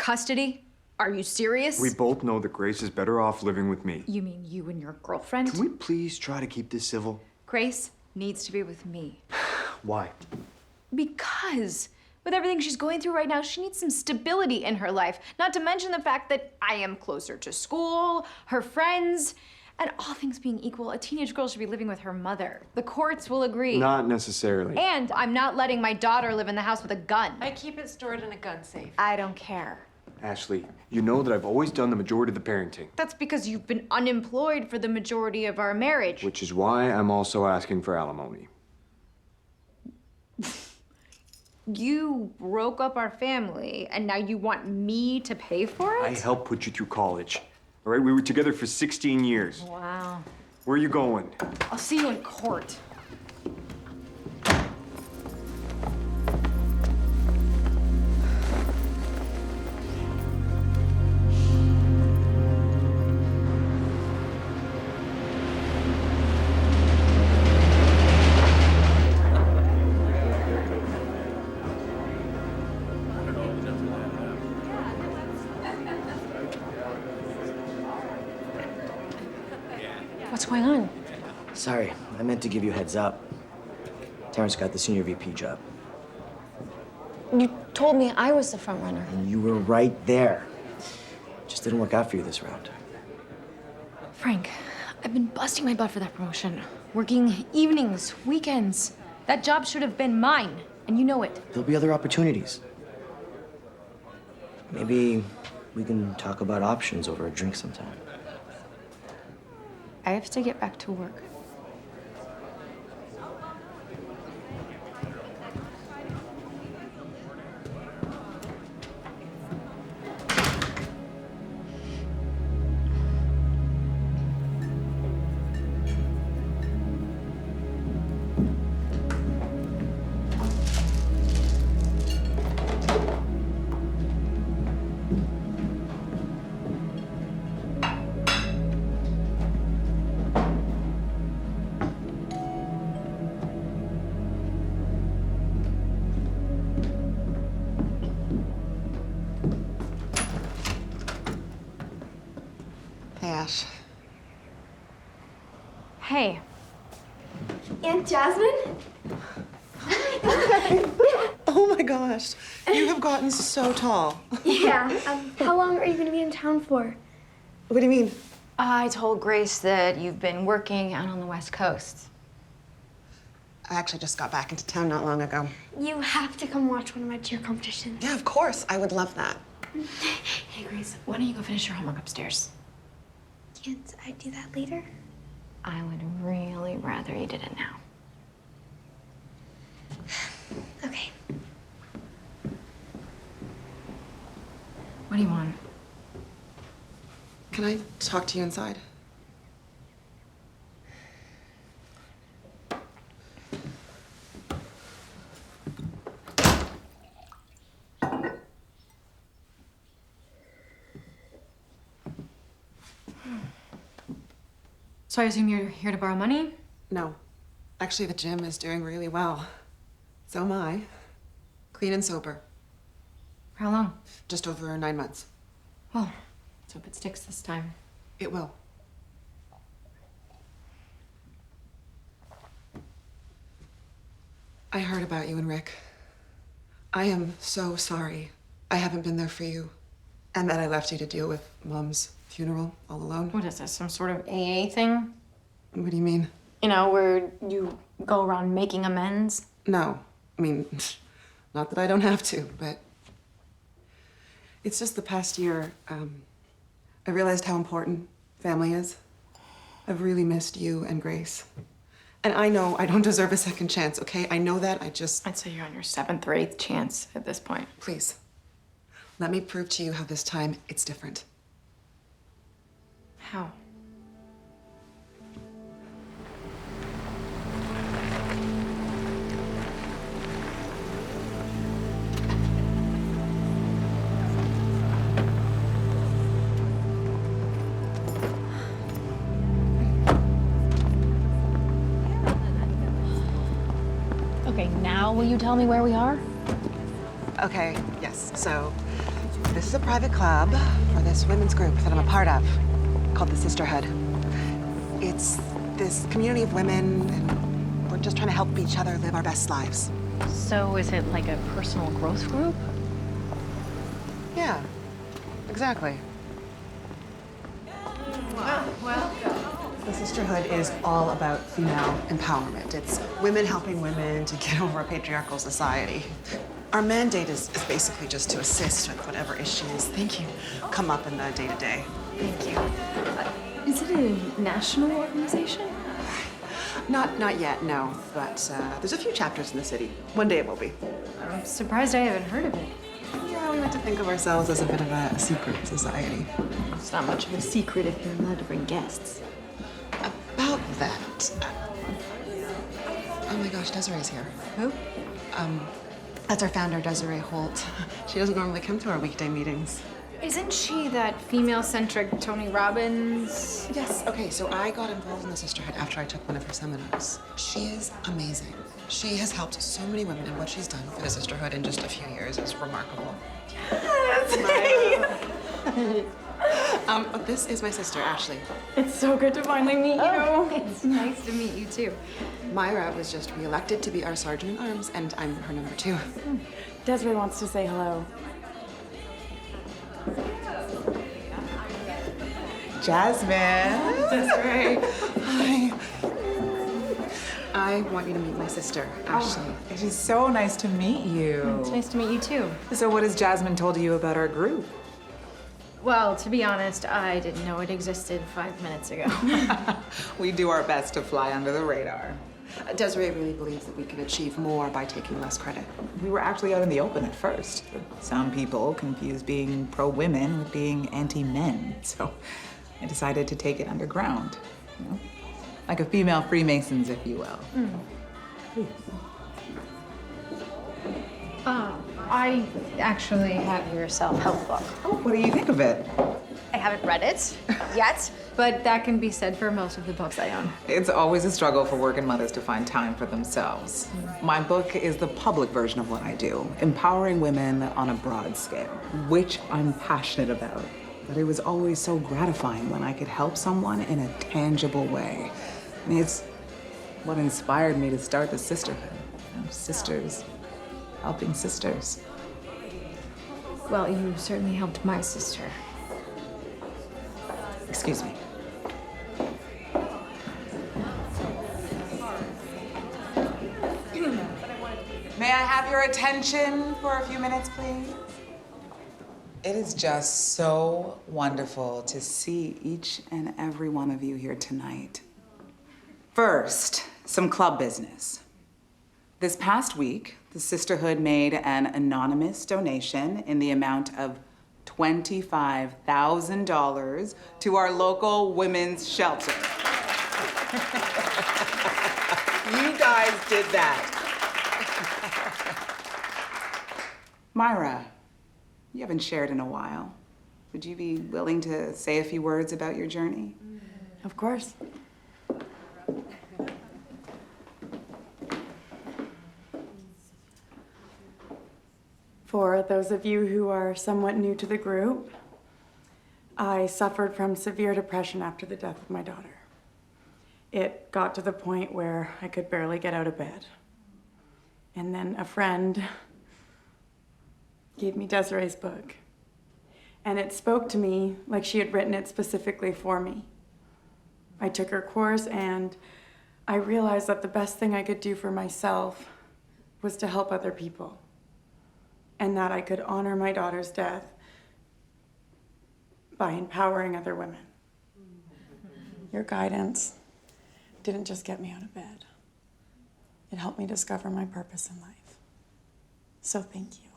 custody? Are you serious? We both know that Grace is better off living with me. You mean you and your girlfriend? Can we please try to keep this civil? Grace needs to be with me. Why? Because with everything she's going through right now, she needs some stability in her life. Not to mention the fact that I am closer to school, her friends, and all things being equal, a teenage girl should be living with her mother. The courts will agree. Not necessarily. And I'm not letting my daughter live in the house with a gun. I keep it stored in a gun safe. I don't care. Ashley, you know that I've always done the majority of the parenting. That's because you've been unemployed for the majority of our marriage. Which is why I'm also asking for alimony. You broke up our family, and now you want me to pay for it? I helped put you through college. All right, we were together for 16 years. Wow. Where are you going? I'll see you in court. What's going on? Sorry, I meant to give you a heads up. Terrence got the senior VP job. You told me I was the front runner. And you were right there. Just didn't work out for you this round. Frank, I've been busting my butt for that promotion. Working evenings, weekends. That job should have been mine, and you know it. There'll be other opportunities. Maybe we can talk about options over a drink sometime. I have to get back to work. Hey, Ash. Hey. Aunt Jasmine? Oh my gosh. You have gotten so tall. Yeah. How long are you going to be in town for? What do you mean? I told Grace that you've been working out on the West Coast. I actually just got back into town not long ago. You have to come watch one of my cheer competitions. Yeah, of course. I would love that. Hey, Grace, why don't you go finish your homework upstairs? Can't I do that later? I would really rather you did it now. Okay. What do you want? Can I talk to you inside? So I assume you're here to borrow money? No. Actually, the gym is doing really well. So am I. Clean and sober. For how long? Just over 9 months. Well, let's hope it sticks this time. It will. I heard about you and Rick. I am so sorry I haven't been there for you, and that I left you to deal with Mom's funeral all alone. What is this, some sort of AA thing? What do you mean? You know, where you go around making amends? No. I mean, not that I don't have to, but it's just the past year, I realized how important family is. I've really missed you and Grace. And I know I don't deserve a second chance, okay? I know that, I'd say you're on your 7th or 8th chance at this point. Please, let me prove to you how this time it's different. How? Okay, now will you tell me where we are? Okay, yes, so This is a private club for this women's group that I'm a part of, called the Sisterhood. It's this community of women, and we're just trying to help each other live our best lives. So is it like a personal growth group? Yeah, exactly. The Sisterhood is all about female empowerment. It's women helping women to get over a patriarchal society. Our mandate is basically just to assist with whatever issues, thank you, come up in the day-to-day. Thank you. Is it a national organization? Not yet, no, but there's a few chapters in the city. One day it will be. I'm surprised I haven't heard of it. Yeah, we like to think of ourselves as a bit of a secret society. It's not much of a secret if you're allowed to bring guests. About that, oh my gosh, Desiree's here. Who? That's our founder, Desiree Holt. She doesn't normally come to our weekday meetings. Isn't she that female-centric Tony Robbins? Yes, okay, so I got involved in the Sisterhood after I took one of her seminars. She is amazing. She has helped so many women, and what she's done for the Sisterhood in just a few years is remarkable. Yes! But this is my sister, Ashley. It's so good to finally meet you. It's nice to meet you, too. Myra was just re-elected to be our sergeant-at-arms, and I'm her number 2. Desiree wants to say hello. Jasmine. Desiree. Hi. I want you to meet my sister, Ashley. It is so nice to meet you. It's nice to meet you, too. So what has Jasmine told you about our group? Well, to be honest, I didn't know it existed 5 minutes ago. We do our best to fly under the radar. Desiree really believes that we can achieve more by taking less credit. We were actually out in the open at first. Some people confuse being pro-women with being anti-men. So I decided to take it underground. You know? Like a female Freemasons, if you will. I actually have your self-help book. Oh, what do you think of it? I haven't read it yet, but that can be said for most of the books I own. It's always a struggle for working mothers to find time for themselves. My book is the public version of what I do, empowering women on a broad scale, which I'm passionate about. But it was always so gratifying when I could help someone in a tangible way. I mean, it's what inspired me to start the Sisterhood. You know, sisters helping sisters. Well, you certainly helped my sister. Excuse me. May I have your attention for a few minutes, please? It is just so wonderful to see each and every one of you here tonight. First, some club business. This past week, the Sisterhood made an anonymous donation in the amount of $25,000 to our local women's shelter. You guys did that. Myra, you haven't shared in a while. Would you be willing to say a few words about your journey? Of course. For those of you who are somewhat new to the group, I suffered from severe depression after the death of my daughter. It got to the point where I could barely get out of bed. And then a friend gave me Desiree's book. And it spoke to me like she had written it specifically for me. I took her course and I realized that the best thing I could do for myself was to help other people. And that I could honor my daughter's death by empowering other women. Your guidance didn't just get me out of bed. It helped me discover my purpose in life. So thank you.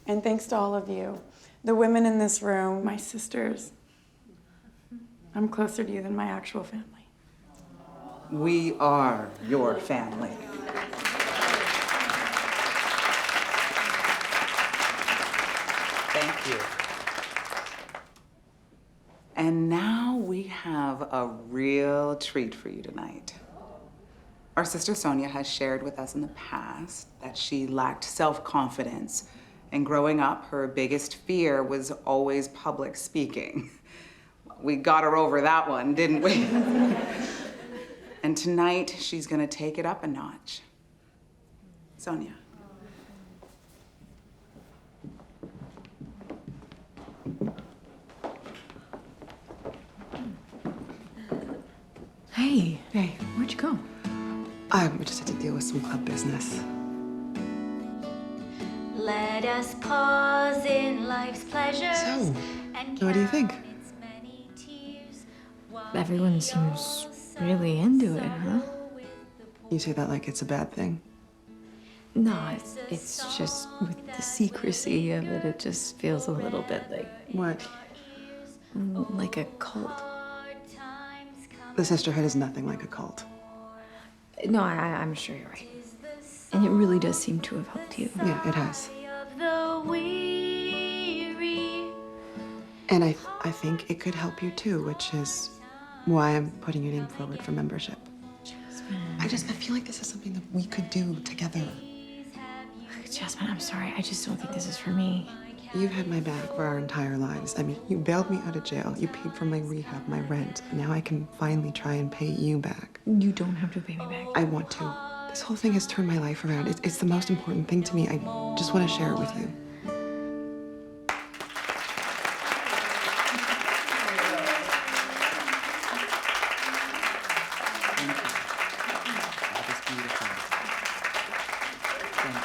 And thanks to all of you, the women in this room, my sisters. I'm closer to you than my actual family. We are your family. Thank you. And now we have a real treat for you tonight. Our sister Sonia has shared with us in the past that she lacked self-confidence And growing up, her biggest fear was always public speaking. We got her over that one, didn't we? And tonight, she's gonna take it up a notch. Sonia. Hey, Hey, where'd you go? we just had to deal with some club business. Let us pause in life's pleasures. So, and what do you think? count its many tears while Everyone we seems all really into it, huh? You say that like it's a bad thing. No, it's just with the secrecy of it, it just feels a little bit What? like a cult. The Sisterhood is nothing like a cult. No, I'm sure you're right. And it really does seem to have helped you. Yeah, it has. of the weary. And I think it could help you too, which is why I'm putting your name forward for membership. I feel like this is something that we could do together. Jasmine, I'm sorry. I just don't think this is for me. You've had my back for our entire lives. I mean, you bailed me out of jail. You paid for my rehab, my rent. Now I can finally try and pay you back. You don't have to pay me back. I want to. This whole thing has turned my life around. It's the most important thing to me. I just want to share it with you. That was beautiful. Thank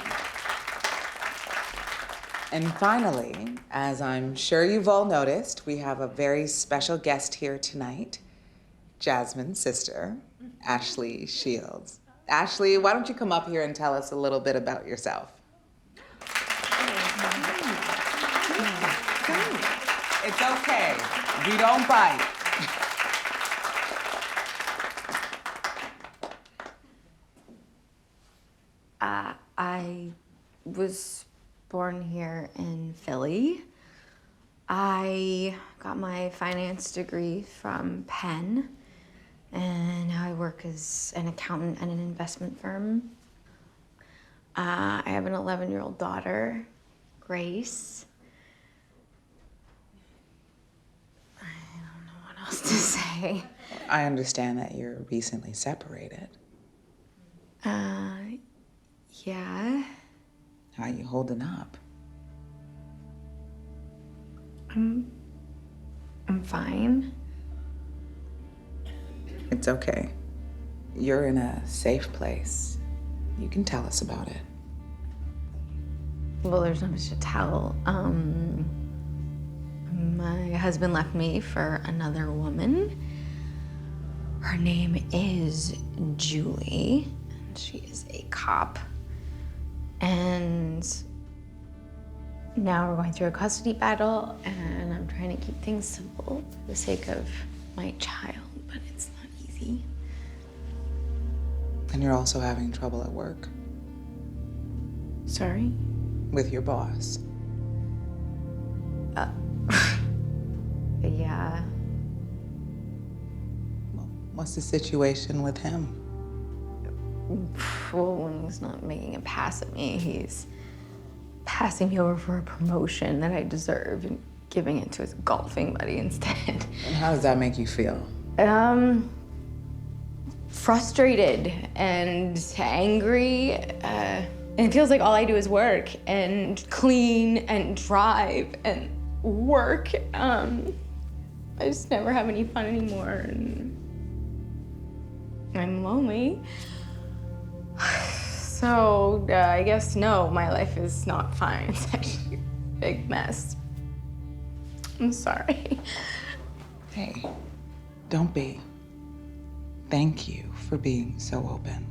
you. And finally, as I'm sure you've all noticed, we have a very special guest here tonight, Jasmine's sister, Ashley Shields. Ashley, why don't you come up here and tell us a little bit about yourself? It's okay. We don't bite. I was born here in Philly. I got my finance degree from Penn, and now I work as an accountant at an investment firm. I have an 11-year-old daughter, Grace. I don't know what else to say. I understand that you're recently separated. Yeah. How are you holding up? I'm fine. It's okay. You're in a safe place. You can tell us about it. Well, there's not much to tell. My husband left me for another woman. Her name is Julie, and she is a cop. And now we're going through a custody battle, and I'm trying to keep things simple for the sake of my child, but it's not easy. And you're also having trouble at work Sorry? with your boss. Yeah. What's the situation with him? Well, when he's not making a pass at me, he's passing me over for a promotion that I deserve and giving it to his golfing buddy instead. And how does that make you feel? Frustrated and angry. And it feels like all I do is work and clean and drive and work. I just never have any fun anymore, and I'm lonely. So I guess no, my life is not fine. It's actually a big mess. I'm sorry. Hey, don't be. Thank you for being so open.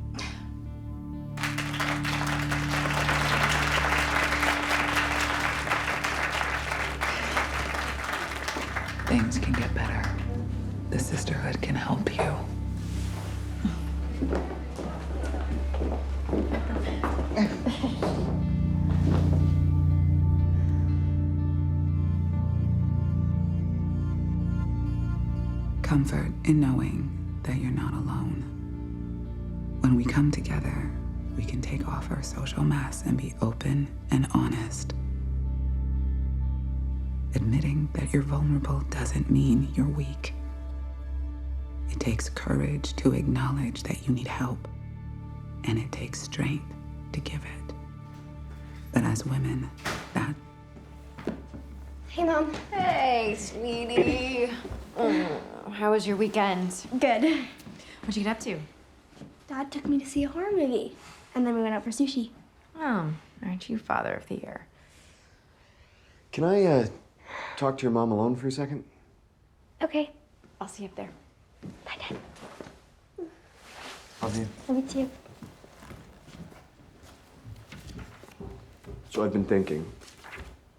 Things can get better. The Sisterhood can help you. Comfort in knowing that you're not alone. When we come together, we can take off our social masks and be open and honest Admitting that you're vulnerable doesn't mean you're weak. It takes courage to acknowledge that you need help, and it takes strength to give it. But as women, that... Hey, Mom. Hey, sweetie. How was your weekend? Good. What'd you get up to? Dad took me to see a horror movie, and then we went out for sushi. Oh, aren't you father of the year? Can I, talk to your mom alone for a second? Okay. I'll see you up there. Bye, Dad. Love you. Love you too. So I've been thinking,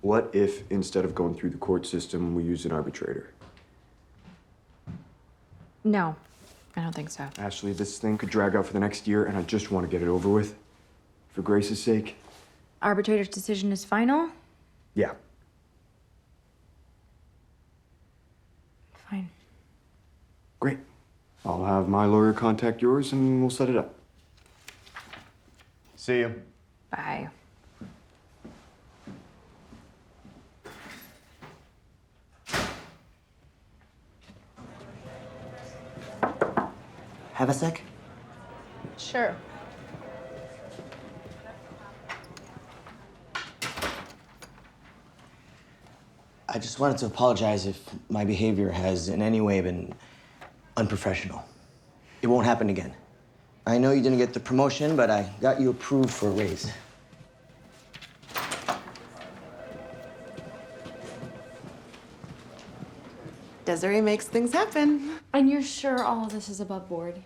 what if instead of going through the court system, we use an arbitrator? No, I don't think so. Ashley, this thing could drag out for the next year, and I just want to get it over with. For Grace's sake. Arbitrator's decision is final? Yeah. Fine. Great. I'll have my lawyer contact yours, and we'll set it up. See you. Bye. Have a sec? Sure. I just wanted to apologize if my behavior has in any way been unprofessional. It won't happen again. I know you didn't get the promotion, but I got you approved for a raise. Desiree makes things happen. And you're sure all of this is above board?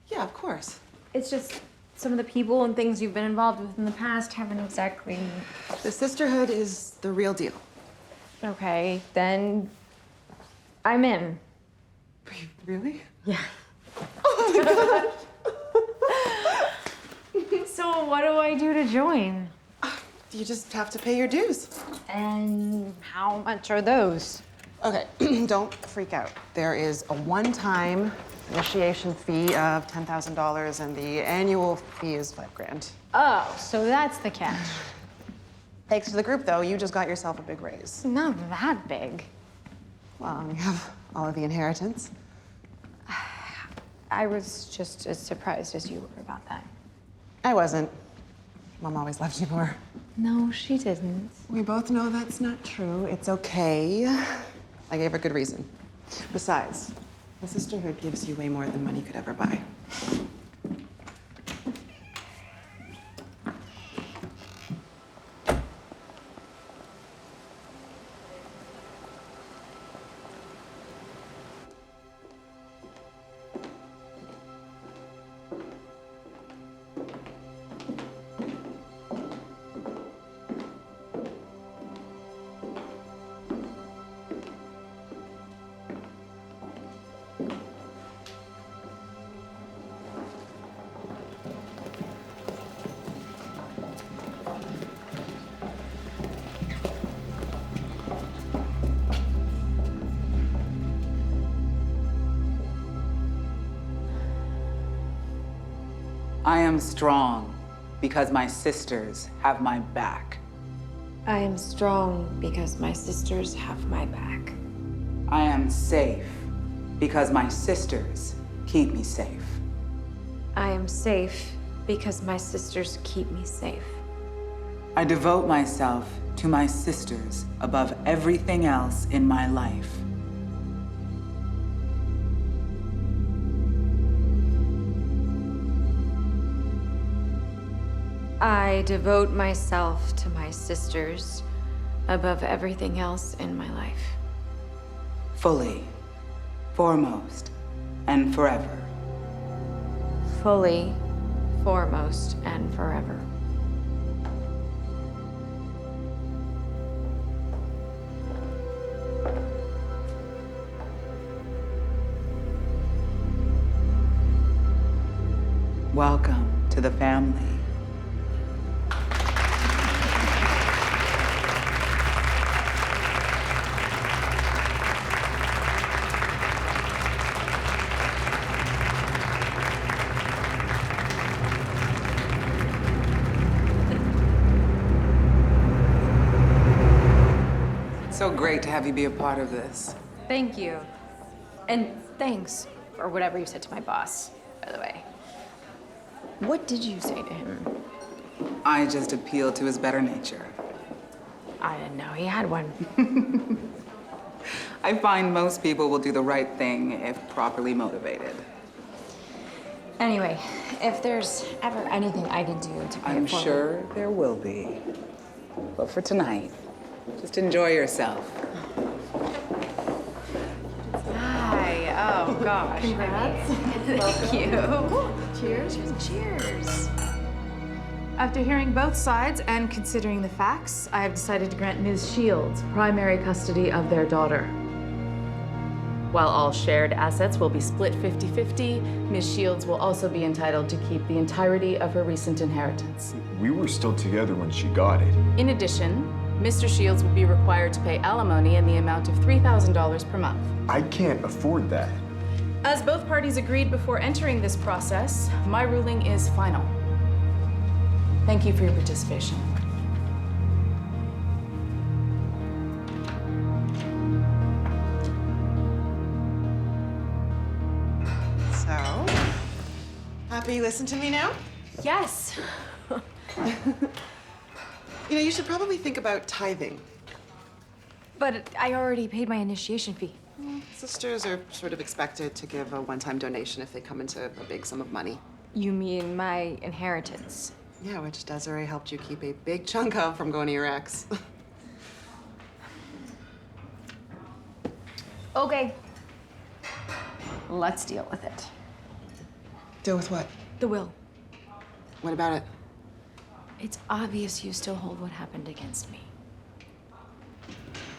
Yeah, of course. It's just some of the people and things you've been involved with in the past haven't exactly... The Sisterhood is the real deal. Okay, then I'm in. Really? Yeah. So what do I do to join? You just have to pay your dues. And how much are those? Okay, don't freak out. There is a one-time initiation fee of $10,000, and the annual fee is $5,000. Oh, so that's the catch. Thanks to the group, though, you just got yourself a big raise. Not that big. Well, you have all of the inheritance. I was just as surprised as you were about that. I wasn't. Mom always loved you more. No, she didn't. We both know that's not true. It's okay. I gave her good reason. Besides, the Sisterhood gives you way more than money could ever buy. I am strong because my sisters have my back. I am strong because my sisters have my back. I am safe because my sisters keep me safe. I am safe because my sisters keep me safe. I devote myself to my sisters above everything else in my life. I devote myself to my sisters above everything else in my life. Fully, foremost, and forever. Fully, foremost, and forever. Welcome to the family. So great to have you be a part of this. Thank you. And thanks, or whatever you said to my boss, by the way. What did you say to him? I just appealed to his better nature. I didn't know he had one. I find most people will do the right thing if properly motivated. Anyway, if there's ever anything I can do to pay I'm it forward... sure there will be. But for tonight, just enjoy yourself. Hi. Oh, gosh. Congrats. Thank you. Cheers. Cheers. After hearing both sides and considering the facts, I have decided to grant Ms. Shields primary custody of their daughter. While all shared assets will be split 50-50, Ms. Shields will also be entitled to keep the entirety of her recent inheritance. We were still together when she got it. In addition, Mr. Shields will be required to pay alimony in the amount of $3,000 per month. I can't afford that. As both parties agreed before entering this process, my ruling is final. Thank you for your participation. So, happy you listened to me now? Yes. You know, you should probably think about tithing. But I already paid my initiation fee. Sisters are sort of expected to give a one-time donation if they come into a big sum of money. You mean my inheritance? Yeah, which Desiree helped you keep a big chunk of from going to your ex. Okay. Let's deal with it. Deal with what? The will. What about it? It's obvious you still hold what happened against me.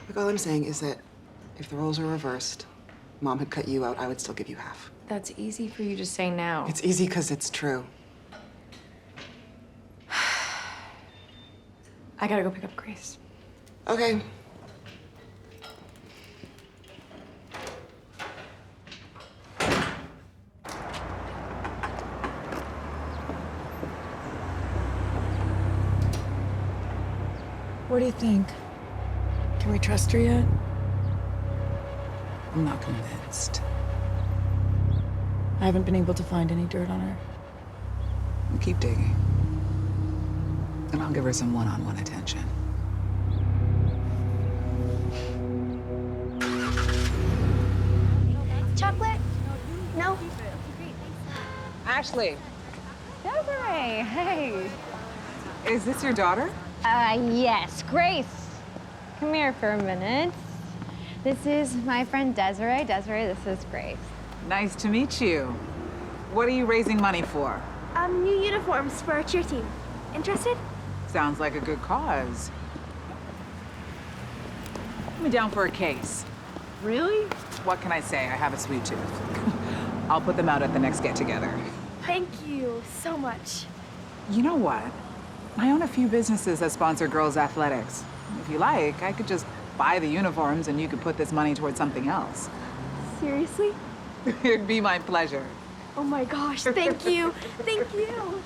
Look, all I'm saying is that if the roles are reversed, Mom had cut you out, I would still give you half. That's easy for you to say now. It's easy because it's true. I gotta go pick up Grace. Okay. What do you think? Can we trust her yet? I'm not convinced. I haven't been able to find any dirt on her. We'll keep digging. And I'll give her some one-on-one attention. Chocolate? No? Ashley, Desiree, hey. is this your daughter? Yes, Grace. Come here for a minute. This is my friend Desiree. Desiree, this is Grace. Nice to meet you. What are you raising money for? New uniforms for our cheer team. Interested? Sounds like a good cause. Put me down for a case. Really? What can I say? I have a sweet tooth. I'll put them out at the next get-together. Thank you so much. You know what? I own a few businesses that sponsor girls' athletics. If you like, I could just buy the uniforms and you could put this money towards something else. Seriously? It'd be my pleasure. Oh my gosh, thank you. Thank you.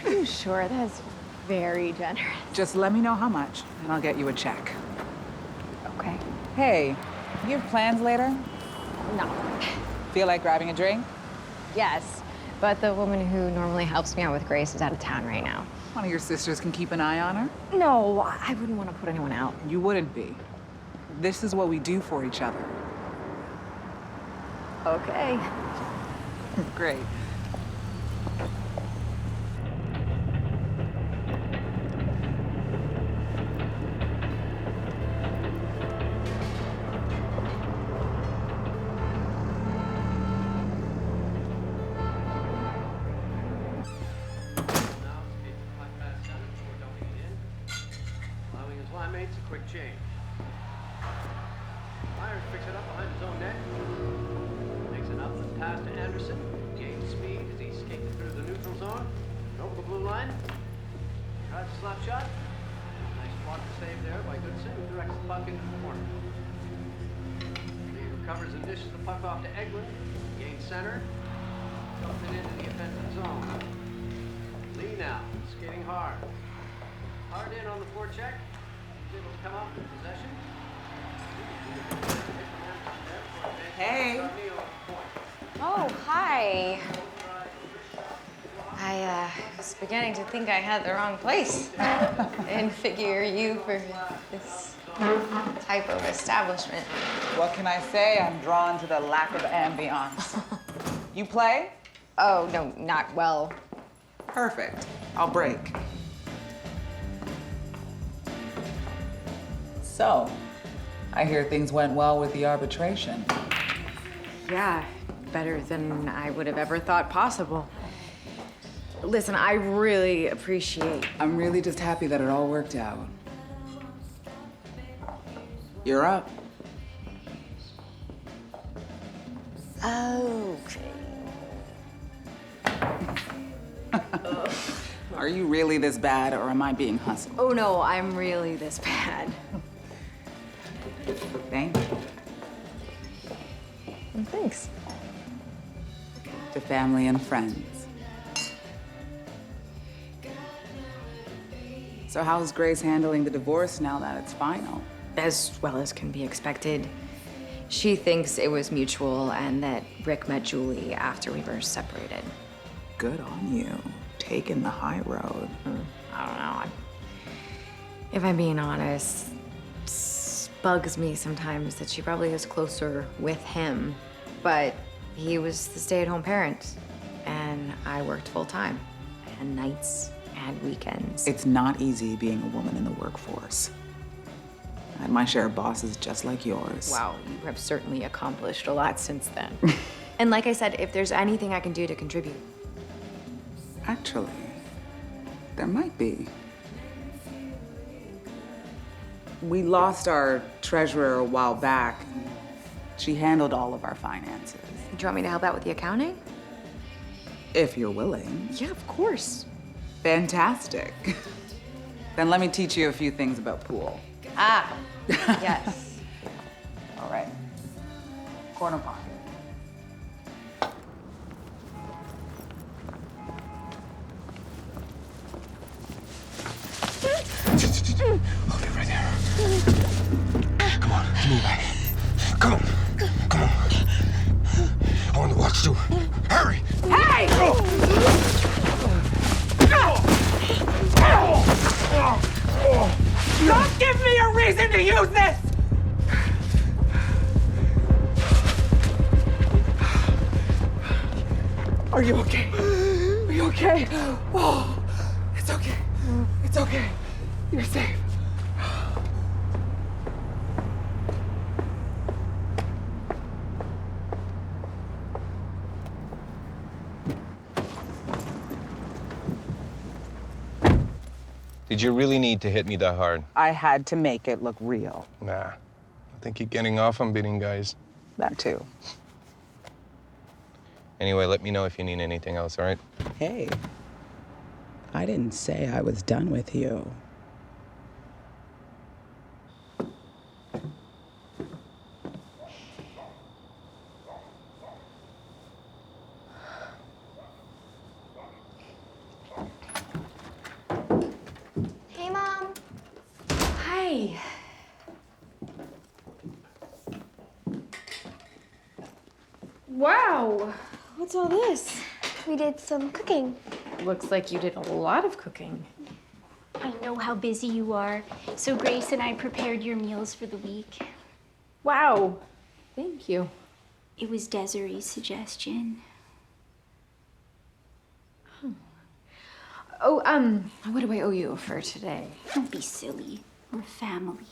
Are you sure? That's very generous. Just let me know how much, and I'll get you a check. Okay. Hey, you have plans later? No. Feel like grabbing a drink? Yes, but the woman who normally helps me out with Grace is out of town right now. One of your sisters can keep an eye on her. No, I wouldn't want to put anyone out. You wouldn't be. This is what we do for each other. Okay. Great. Allowing his line mates a quick change. Myers picks it up behind his own net. Makes an upland pass to Anderson. Gains speed as he skates through the neutral zone. Over the blue line. Tries a slap shot. Nice block to save there by Goodson, who directs the puck into the corner. Lee recovers and dishes the puck off to Eglin. Gains center. Dumps it into the offensive zone. Lee now, skating hard. Hard in on the forecheck. He's able to come up with possession. Hey. Oh, hi. I was beginning to think I had the wrong place. I didn't figure you for this type of establishment. What can I say? I'm drawn to the lack of ambiance. You play? Oh, no, not well. Perfect. I'll break. So, I hear things went well with the arbitration. Yeah, better than I would have ever thought possible. Listen, I really appreciate... I'm really just happy that it all worked out. You're up. Okay. Are you really this bad, or am I being hustled? Oh, no, I'm really this bad. Thank you. Well, thanks. To family and friends. So how's Grace handling the divorce now that it's final? As well as can be expected. She thinks it was mutual and that Rick met Julie after we were separated. Good on you. Taking the high road. I don't know. If I'm being honest, it bugs me sometimes that she probably is closer with him, but he was the stay-at-home parent, and I worked full-time, and nights and weekends. It's not easy being a woman in the workforce. I had my share of bosses just like yours. Wow, you have certainly accomplished a lot since then. And like I said, if there's anything I can do to contribute. Actually, there might be. We lost our treasurer a while back. She handled all of our finances. Do you want me to help out with the accounting? If you're willing. Yeah, of course. Fantastic. Then let me teach you a few things about pool. Ah, yes. All right. Corner pocket. Hold it right there. Come on, move back. Come on. Come on. I want to watch too. Hurry! Hey! Don't give me a reason to use this! Are you okay? Are you okay? Oh, it's okay. It's okay. You're safe. Did you really need to hit me that hard? I had to make it look real. Nah. I think you're getting off on beating guys. That too. Anyway, let me know if you need anything else, all right? Hey, I didn't say I was done with you. Hey, Mom. Hi. Wow. What's all this? We did some cooking. Looks like you did a lot of cooking. I know how busy you are, so Grace and I prepared your meals for the week. Wow. Thank you. It was Desiree's suggestion. Oh, what do I owe you for today? Don't be silly. We're family.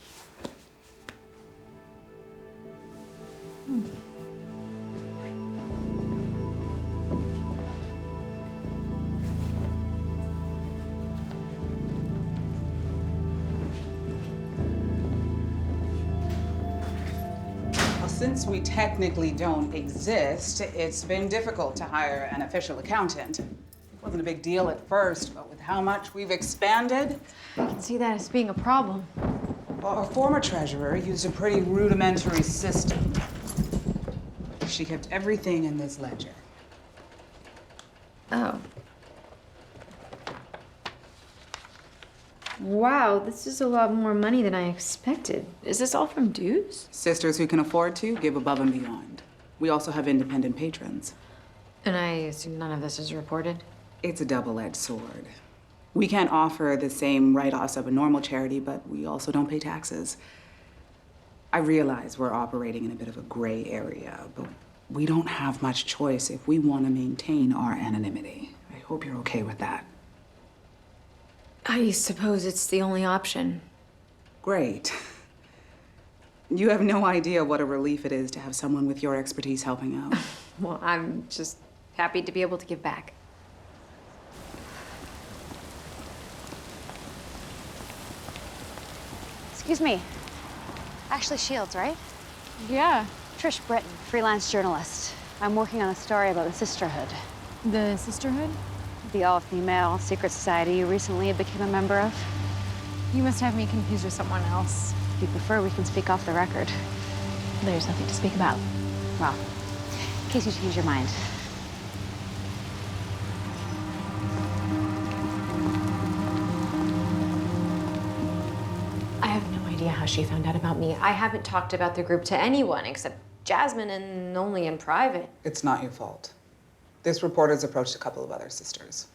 Well, since we technically don't exist, it's been difficult to hire an official accountant. It wasn't a big deal at first, but with how much we've expanded, I can see that as being a problem. well, our former treasurer used a pretty rudimentary system. She kept everything in this ledger. Oh. Wow, this is a lot more money than I expected. Is this all from dues? Sisters who can afford to give above and beyond. We also have independent patrons. And I assume none of this is reported? It's a double-edged sword. We can't offer the same write-offs of a normal charity, but we also don't pay taxes. I realize we're operating in a bit of a gray area, but we don't have much choice if we want to maintain our anonymity. I hope you're okay with that. I suppose it's the only option. Great. You have no idea what a relief it is to have someone with your expertise helping out. Well, I'm just happy to be able to give back. Excuse me. Ashley Shields, right? Yeah. Trish Britton, freelance journalist. I'm working on a story about the Sisterhood. The Sisterhood? The all-female secret society you recently became a member of. You must have me confused with someone else. If you prefer, we can speak off the record. There's nothing to speak about. Well, in case you change your mind. I have no idea how she found out about me. I haven't talked about the group to anyone except Jasmine, and only in private. It's not your fault. This reporter's approached a couple of other sisters.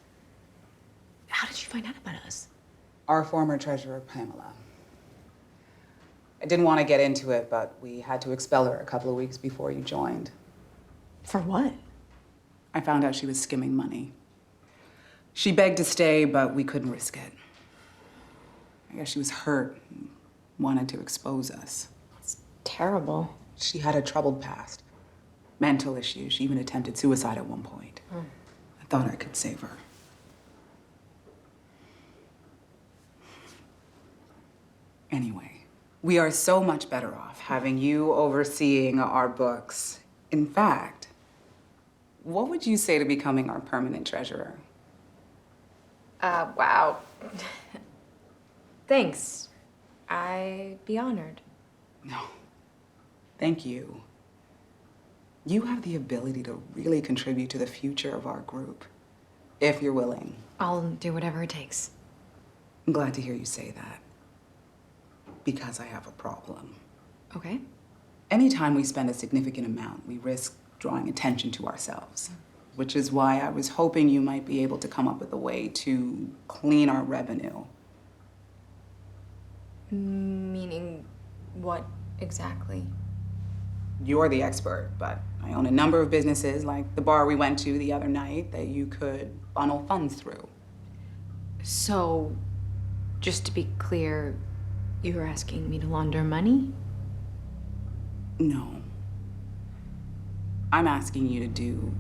How did she find out about us? Our former treasurer, Pamela. I didn't want to get into it, but we had to expel her a couple of weeks before you joined. For what? I found out she was skimming money. She begged to stay, but we couldn't risk it. I guess she was hurt and wanted to expose us. That's terrible. She had a troubled past. Mental issues. She even attempted suicide at one point. I thought I could save her. Anyway, we are so much better off having you overseeing our books. In fact, what would you say to becoming our permanent treasurer? Wow. Thanks. I'd be honored. No. Thank you. You have the ability to really contribute to the future of our group, if you're willing. I'll do whatever it takes. I'm glad to hear you say that, because I have a problem. Okay. Anytime we spend a significant amount, we risk drawing attention to ourselves, which is why I was hoping you might be able to come up with a way to clean our revenue. Meaning what exactly? You're the expert, but I own a number of businesses, like the bar we went to the other night, that you could funnel funds through. So, just to be clear, you're asking me to launder money? No. I'm asking you to do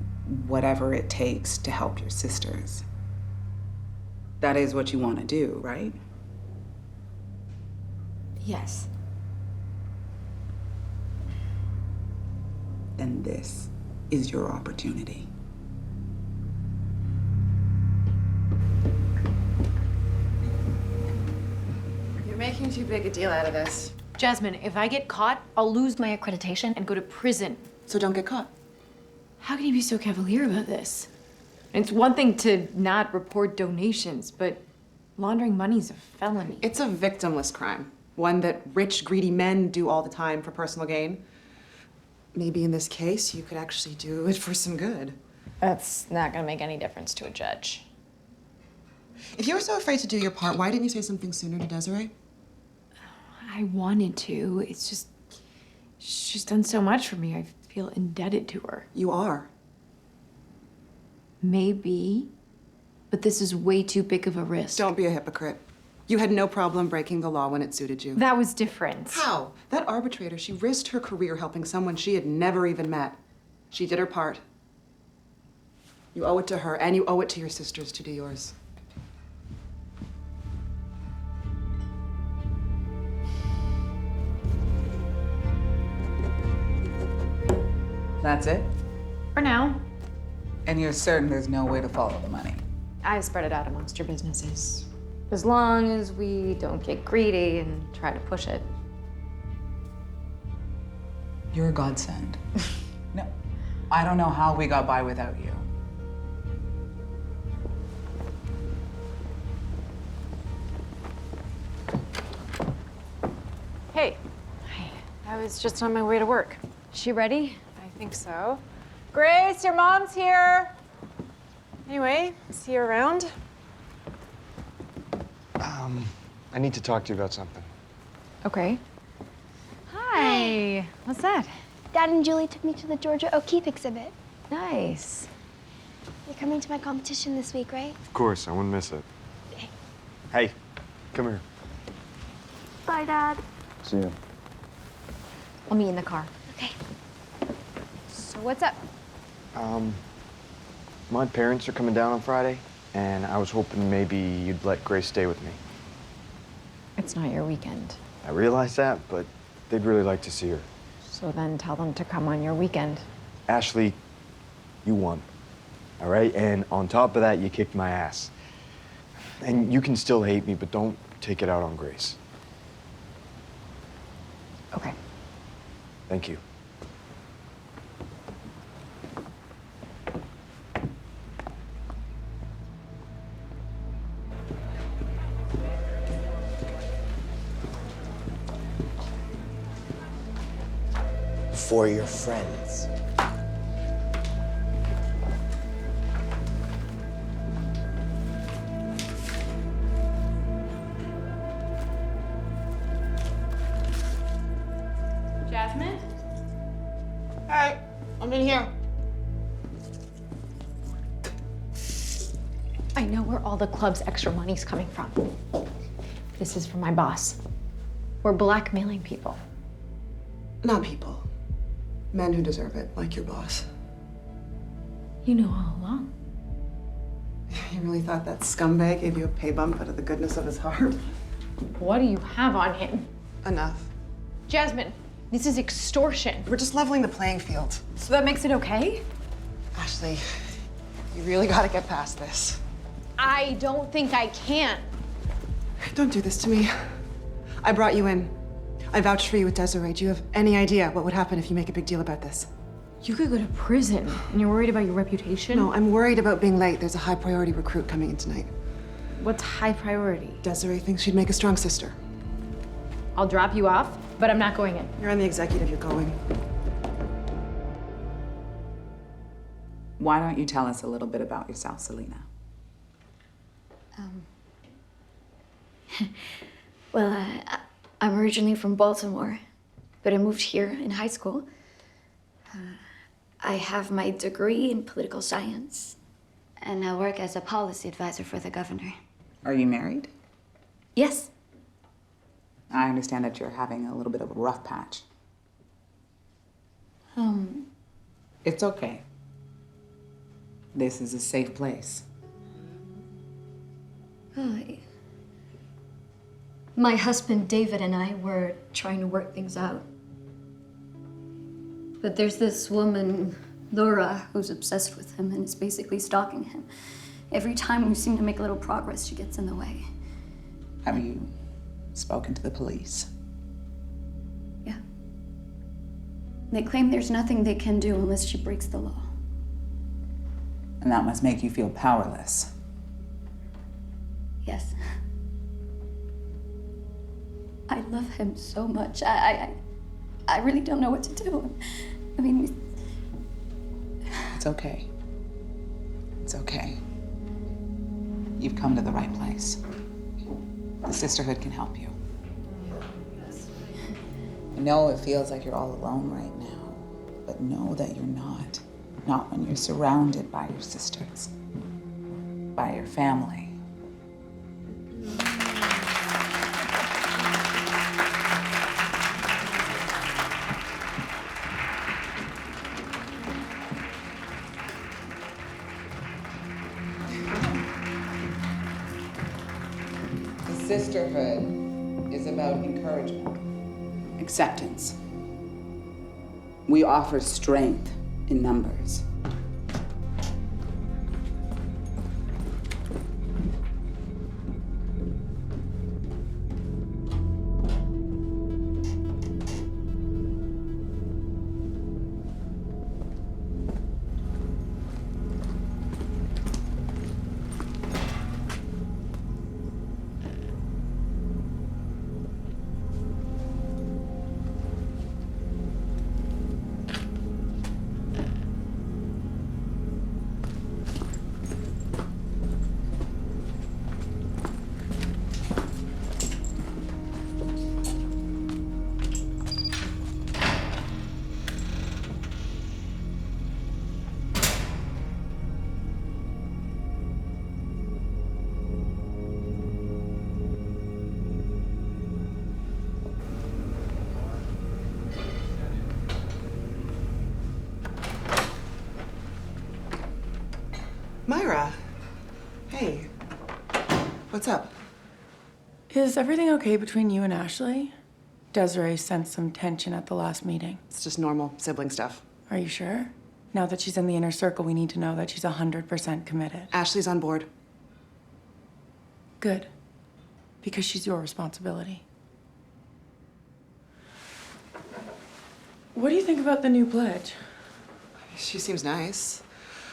whatever it takes to help your sisters. That is what you want to do, right? Yes. Then this is your opportunity. You're making too big a deal out of this. Jasmine, if I get caught, I'll lose my accreditation and go to prison. So don't get caught. How can you be so cavalier about this? It's one thing to not report donations, but laundering money's a felony. It's a victimless crime. One that rich, greedy men do all the time for personal gain. Maybe in this case, you could actually do it for some good. That's not gonna make any difference to a judge. If you were so afraid to do your part, why didn't you say something sooner to Desiree? I wanted to. She's done so much for me. I feel indebted to her. You are. Maybe, but this is way too big of a risk. Don't be a hypocrite. You had no problem breaking the law when it suited you. That was different. How? That arbitrator, she risked her career helping someone she had never even met. She did her part. You owe it to her, and you owe it to your sisters to do yours. That's it? For now. And you're certain there's no way to follow the money? I spread it out amongst your businesses. As long as we don't get greedy and try to push it. You're a godsend. No, I don't know how we got by without you. Hey. Hi. I was just on my way to work. She ready? I think so. Grace, your mom's here. Anyway, see you around. I need to talk to you about something. Okay. Hi. What's that? Dad and Julie took me to the Georgia O'Keeffe exhibit. Nice. You're coming to my competition this week, right? Of course, I wouldn't miss it. Hey, come here. Bye, Dad. See you. I'll meet you in the car. Okay. So what's up? My parents are coming down on Friday, and I was hoping maybe you'd let Grace stay with me. It's not your weekend. I realize that, but they'd really like to see her. So then tell them to come on your weekend. Ashley, you won, all right? And on top of that, you kicked my ass. And you can still hate me, but don't take it out on Grace. Okay. Thank you. For your friends. Jasmine? Hey, I'm in here. I know where all the club's extra money's coming from. This is from my boss. We're blackmailing people. Not people. Men who deserve it, like your boss. You know all along. You really thought that scumbag gave you a pay bump out of the goodness of his heart? What do you have on him? Enough. Jasmine, this is extortion. We're just leveling the playing field. So that makes it okay? Ashley, you really gotta get past this. I don't think I can. Don't do this to me. I brought you in. I vouched for you with Desiree. Do you have any idea what would happen if you make a big deal about this? You could go to prison, and you're worried about your reputation? No, I'm worried about being late. There's a high priority recruit coming in tonight. What's high priority? Desiree thinks she'd make a strong sister. I'll drop you off, but I'm not going in. You're on the executive, you're going. Why don't you tell us a little bit about yourself, Selena? Well, I'm originally from Baltimore, but I moved here in high school. I have my degree in political science, and I work as a policy advisor for the governor. Are you married? Yes. I understand that you're having a little bit of a rough patch. It's okay. This is a safe place. My husband David and I were trying to work things out. But there's this woman, Laura, who's obsessed with him and is basically stalking him. Every time we seem to make a little progress, she gets in the way. Have you spoken to the police? Yeah. They claim there's nothing they can do unless she breaks the law. And that must make you feel powerless. Yes. I love him so much. I really don't know what to do. I mean... It's okay. It's okay. You've come to the right place. The Sisterhood can help you. I know it feels like you're all alone right now, but know that you're not. Not when you're surrounded by your sisters, by your family. Sisterhood is about encouragement, acceptance. We offer strength in numbers. Myra. Hey. What's up? Is everything okay between you and Ashley? Desiree sensed some tension at the last meeting. It's just normal sibling stuff. Are you sure? Now that she's in the inner circle, we need to know that she's 100% committed. Ashley's on board. Good. Because she's your responsibility. What do you think about the new pledge? She seems nice.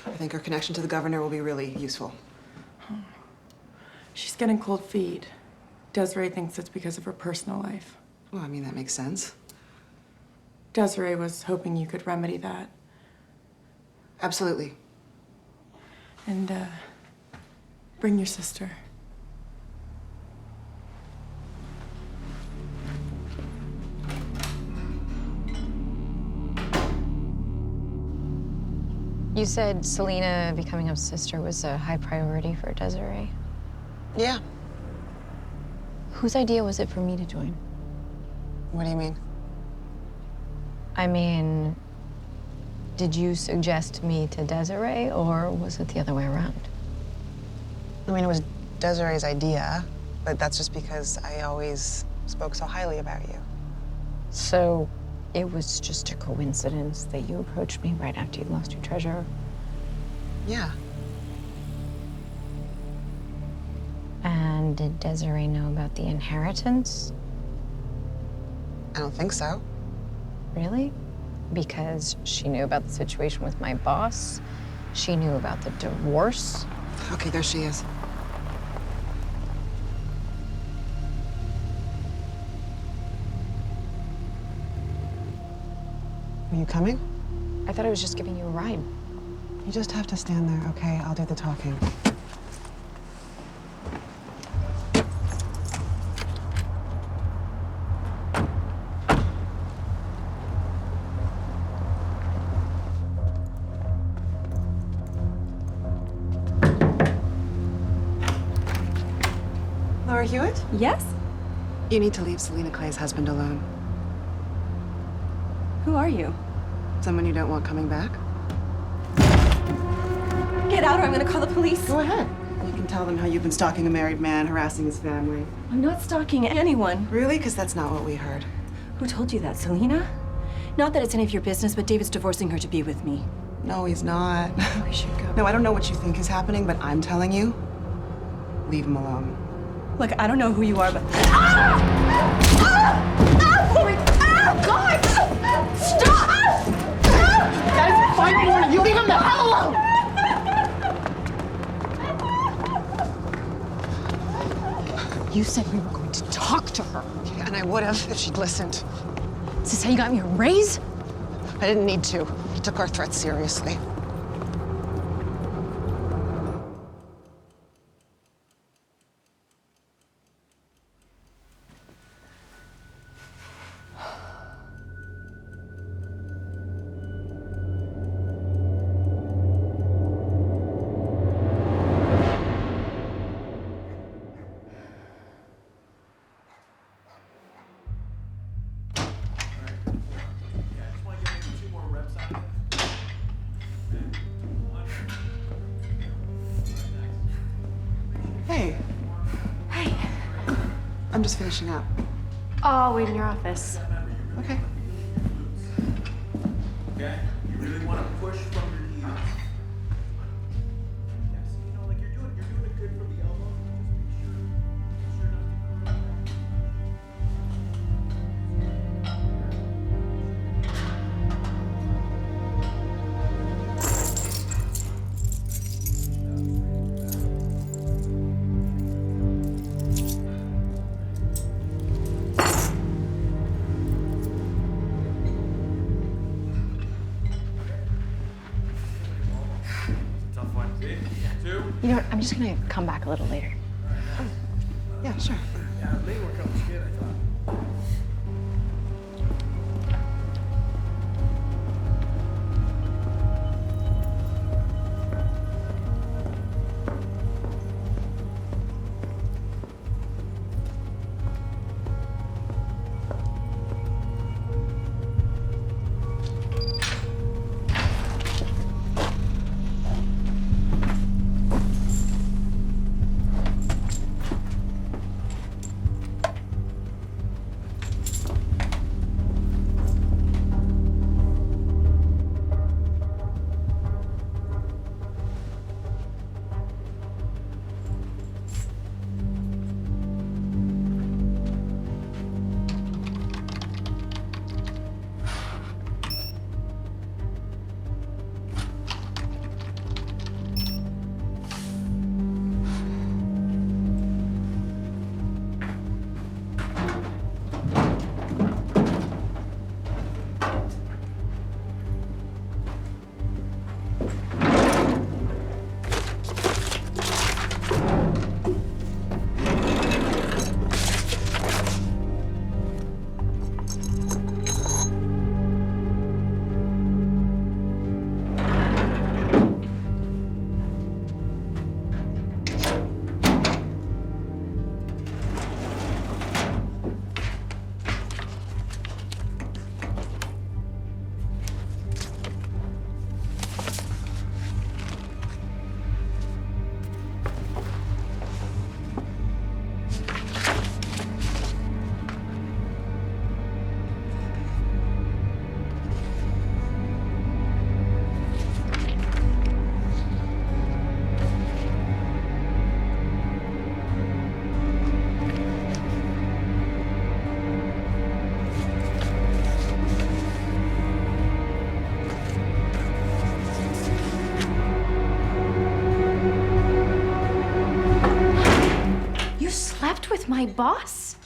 I think her connection to the governor will be really useful. She's getting cold feet. Desiree thinks it's because of her personal life. Well, I mean, that makes sense. Desiree was hoping you could remedy that. Absolutely. And, bring your sister. You said Selena becoming a sister was a high priority for Desiree. Yeah. Whose idea was it for me to join? What do you mean? I mean, did you suggest me to Desiree, or was it the other way around? I mean, it was Desiree's idea, but that's just because I always spoke so highly about you. So it was just a coincidence that you approached me right after you lost your treasure? Yeah. And did Desiree know about the inheritance? I don't think so. Really? Because she knew about the situation with my boss. She knew about the divorce. Okay, there she is. Are you coming? I thought I was just giving you a ride. You just have to stand there, okay? I'll do the talking. Laura Hewitt? Yes? You need to leave Selena Clay's husband alone. Who are you? Someone you don't want coming back? Get out or I'm gonna call the police. Go ahead. You can tell them how you've been stalking a married man, harassing his family. I'm not stalking anyone. Really? Because that's not what we heard. Who told you that, Selena? Not that it's any of your business, but David's divorcing her to be with me. No, he's not. We should go. No, I don't know what you think is happening, but I'm telling you, leave him alone. Look, I don't know who you are, but... God! Stop! That is 5 morning. You leave him the hell alone! You said we were going to talk to her. Yeah, and I would have if she'd listened. Is this how you got me a raise? I didn't need to. He took our threats seriously. Hey. Hey. I'm just finishing up. I'll wait in your office. Okay. Okay? You really want to push from your heels. Yes, you know, like you're doing it good from the elbow. Just make sure not to curl. Tough one. See? 2. You know what? I'm just gonna come back a little later. Yeah, sure. Yeah, they were coming good, I thought. with my boss?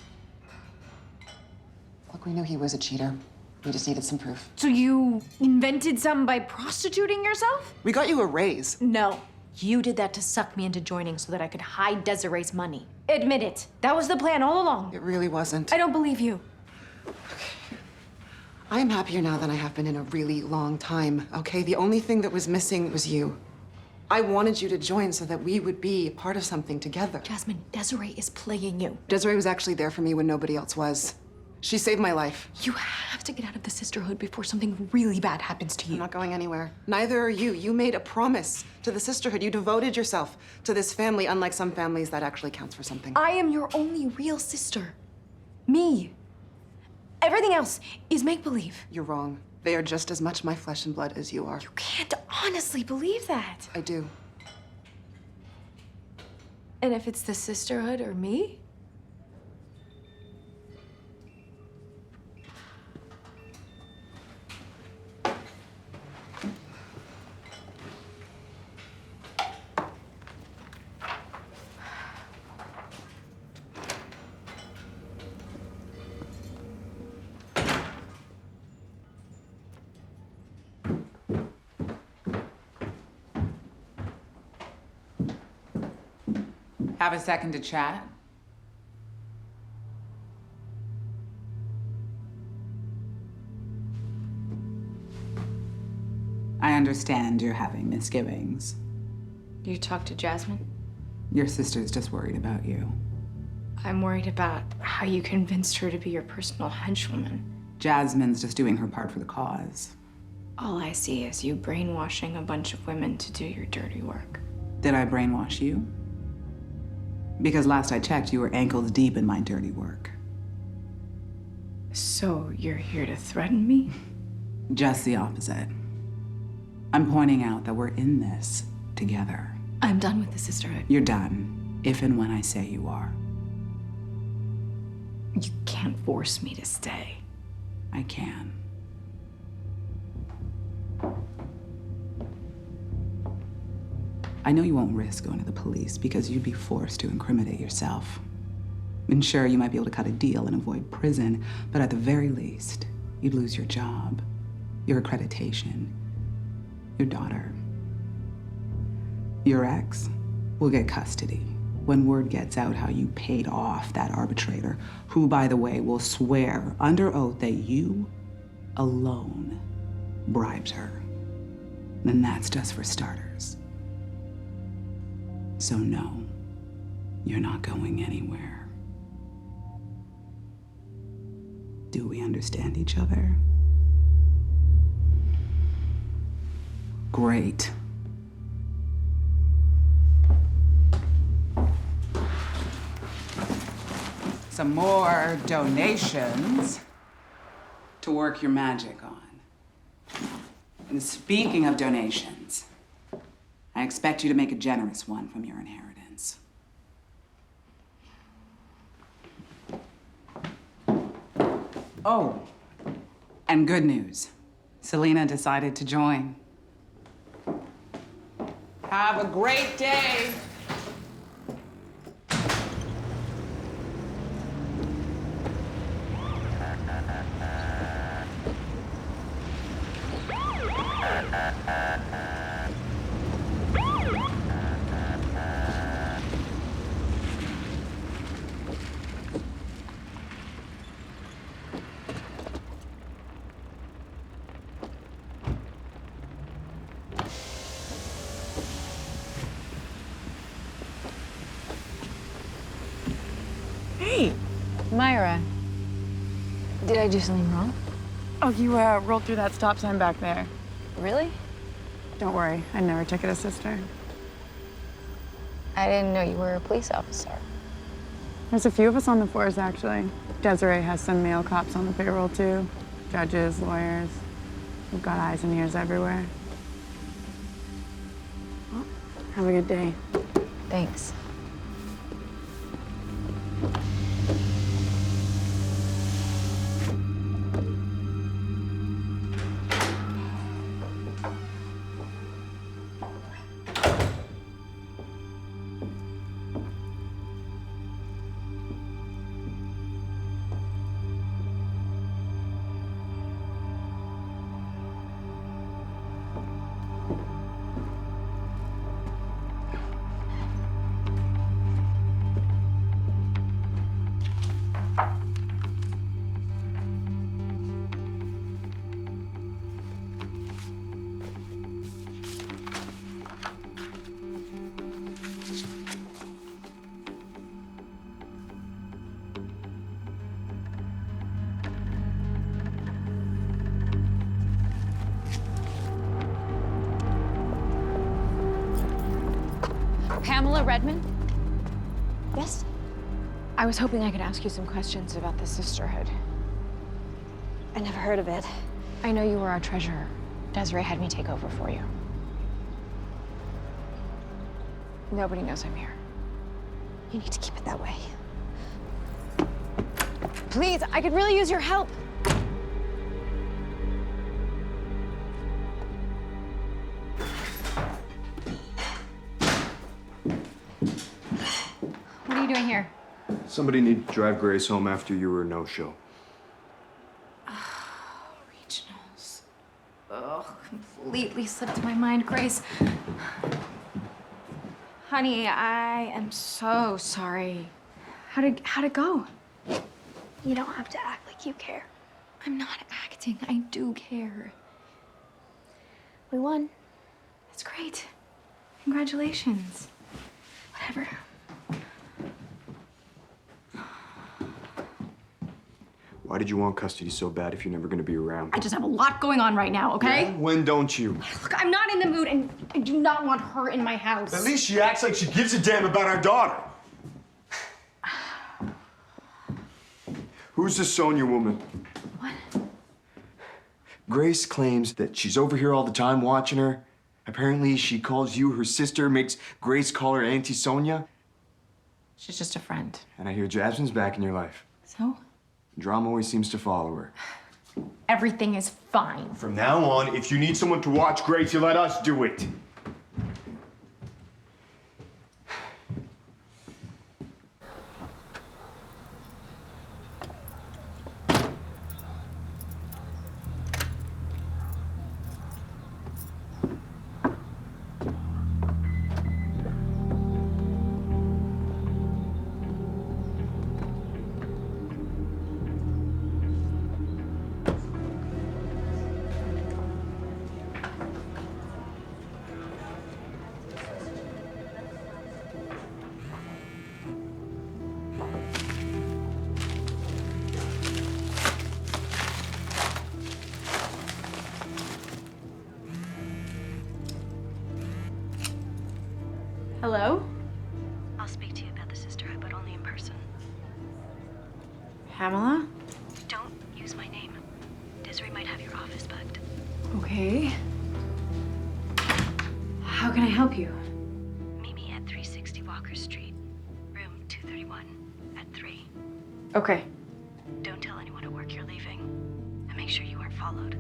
Look, we knew he was a cheater. We just needed some proof. So you invented some by prostituting yourself? We got you a raise. No. You did that to suck me into joining so that I could hide Desiree's money. Admit it. That was the plan all along. It really wasn't. I don't believe you. I am happier now than I have been in a really long time, okay? The only thing that was missing was you. I wanted you to join so that we would be part of something together. Jasmine, Desiree is playing you. Desiree was actually there for me when nobody else was. She saved my life. You have to get out of the Sisterhood before something really bad happens to you. I'm not going anywhere. Neither are you. You made a promise to the Sisterhood. You devoted yourself to this family, unlike some families that actually counts for something. I am your only real sister. Me. Everything else is make-believe. You're wrong. They are just as much my flesh and blood as you are. You can't honestly believe that. I do. And if it's the Sisterhood or me? Have a second to chat? I understand you're having misgivings. You talked to Jasmine? Your sister's just worried about you. I'm worried about how you convinced her to be your personal henchwoman. Jasmine's just doing her part for the cause. All I see is you brainwashing a bunch of women to do your dirty work. Did I brainwash you? Because last I checked, you were ankles deep in my dirty work. So you're here to threaten me? Just the opposite. I'm pointing out that we're in this together. I'm done with the Sisterhood. You're done, if and when I say you are. You can't force me to stay. I can. I know you won't risk going to the police because you'd be forced to incriminate yourself. And sure, you might be able to cut a deal and avoid prison, but at the very least, you'd lose your job, your accreditation, your daughter. Your ex will get custody when word gets out how you paid off that arbitrator, who, by the way, will swear under oath that you alone bribed her. And that's just for starters. So no, you're not going anywhere. Do we understand each other? Great. Some more donations to work your magic on. And speaking of donations, I expect you to make a generous one from your inheritance. Oh, and good news. Selena decided to join. Have a great day. Hey, Myra. Did I do something wrong? Oh, you rolled through that stop sign back there. Really? Don't worry, I never took it as sister. I didn't know you were a police officer. There's a few of us on the force, actually. Desiree has some male cops on the payroll, too. Judges, lawyers. We've got eyes and ears everywhere. Well, have a good day. Thanks. Pamela Redmond? Yes? I was hoping I could ask you some questions about the Sisterhood. I never heard of it. I know you were our treasurer. Desiree had me take over for you. Nobody knows I'm here. You need to keep it that way. Please, I could really use your help. What are you doing here? Somebody needed to drive Grace home after you were a no-show. Regionals. Ugh, completely slipped my mind, Grace. Honey, I am so sorry. How'd it go? You don't have to act like you care. I'm not acting. I do care. We won. That's great. Congratulations. Whatever. Why did you want custody so bad if you're never gonna be around? I just have a lot going on right now, okay? Yeah? When don't you? Look, I'm not in the mood, and I do not want her in my house. At least she acts like she gives a damn about our daughter. Who's this Sonia woman? What? Grace claims that she's over here all the time watching her. Apparently she calls you her sister, makes Grace call her Auntie Sonia. She's just a friend. And I hear Jasmine's back in your life. So? Drama always seems to follow her. Everything is fine. From now on, if you need someone to watch Grace, you let us do it. Hello? I'll speak to you about the Sisterhood, but only in person. Pamela? Don't use my name. Desiree might have your office bugged. Okay. How can I help you? Meet me at 360 Walker Street, room 231 at 3. Okay. Don't tell anyone at work you're leaving, and make sure you aren't followed.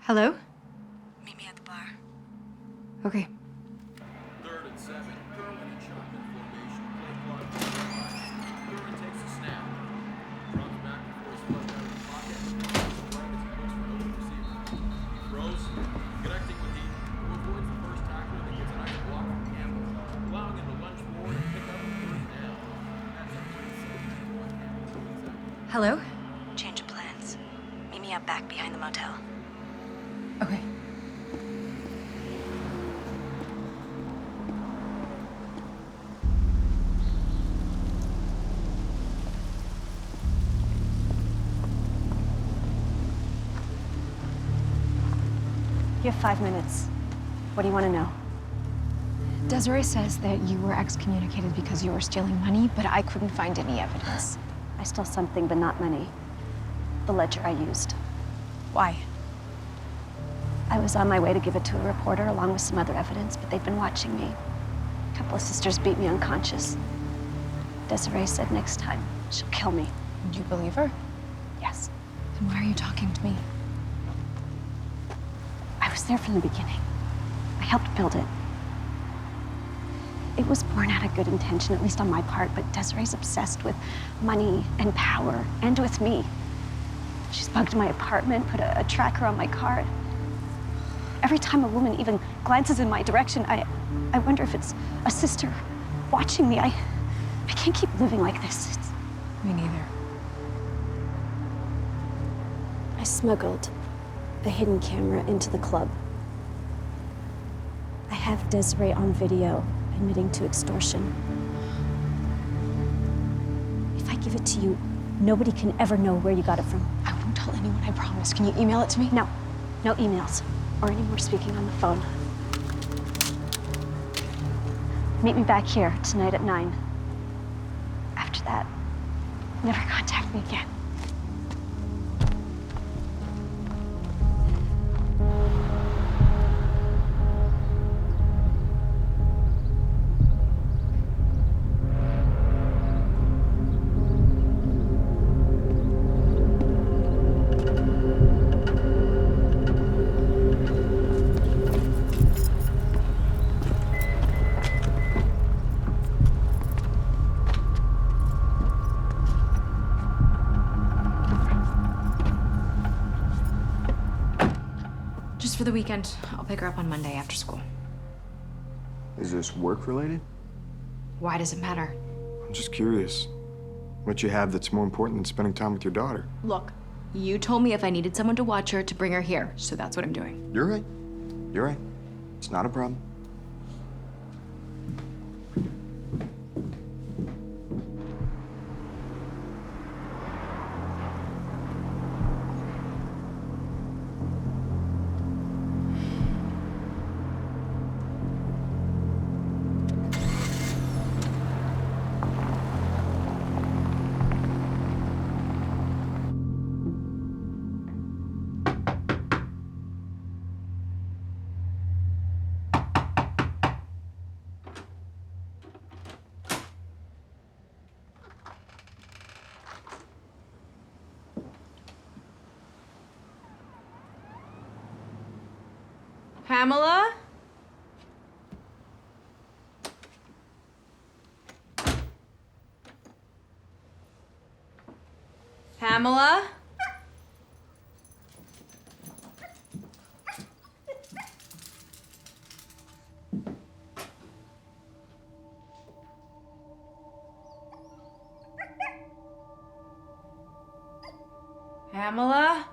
Hello? Meet me at the bar. Okay. 3rd and 7. Curling and shotgun formation. Play clock. Curling takes a snap. Drops back before he's flushed out of the pocket. Right as he looks for an open receiver. He throws, connecting with the who avoids the first tackler that gets a nice block from Campbell, allowing him to lunge forward and pick up a 1st down. That's a great save by Campbell. Hello? Change of plans. Meet me out back behind the motel. Okay. You have 5 minutes. What do you want to know? Desiree says that you were excommunicated because you were stealing money, but I couldn't find any evidence. I stole something, but not money. The ledger I used. Why? I was on my way to give it to a reporter along with some other evidence, but they'd been watching me. A couple of sisters beat me unconscious. Desiree said next time she'll kill me. Do you believe her? Yes. Then why are you talking to me? I was there from the beginning. I helped build it. It was born out of good intention, at least on my part, but Desiree's obsessed with money and power, and with me. She's bugged my apartment, put a tracker on my car. Every time a woman even glances in my direction, I wonder if it's a sister watching me. I can't keep living like this. Me neither. I smuggled a hidden camera into the club. I have Desiree on video admitting to extortion. If I give it to you, nobody can ever know where you got it from. I won't tell anyone, I promise. Can you email it to me? No. No emails. Or any more speaking on the phone. Meet me back here tonight at 9. After that, never contact me again. Just for the weekend. I'll pick her up on Monday after school. Is this work related? Why does it matter? I'm just curious. What you have that's more important than spending time with your daughter? Look, you told me if I needed someone to watch her, to bring her here, so that's what I'm doing. You're right. You're right. It's not a problem. Pamela? Pamela? Pamela?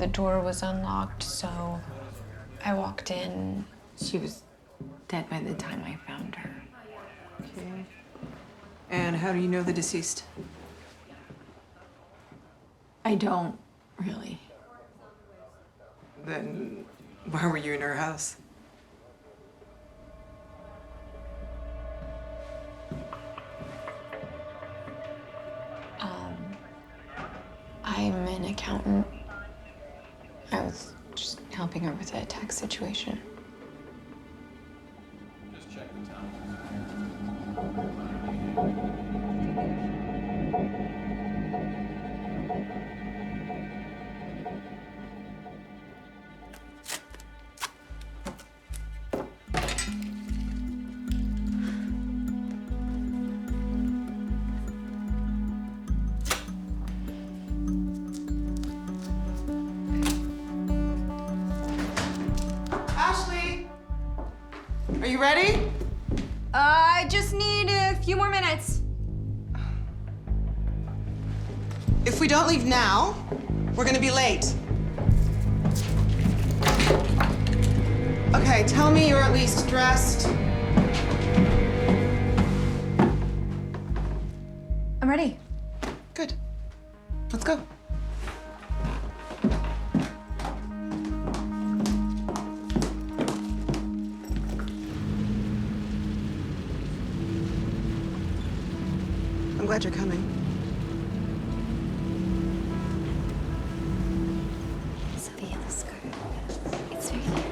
The door was unlocked, so I walked in. She was dead by the time I found her. Okay. And how do you know the deceased? I don't really. Then why were you in her house? I'm an accountant. I was just helping her with a tax situation. Just check the town. Ashley! Are you ready? I just need a few more minutes. If we don't leave now, we're gonna be late. Okay, tell me you're at least dressed. I'm ready. Good. Let's go. I'm glad you're coming. It's the yellow skirt. It's right here.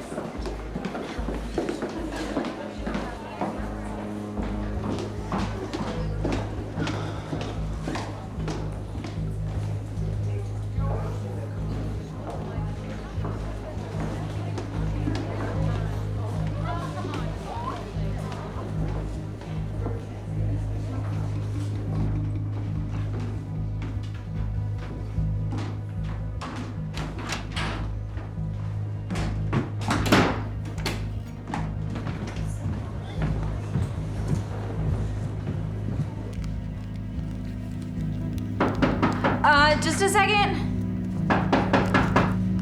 Just a second.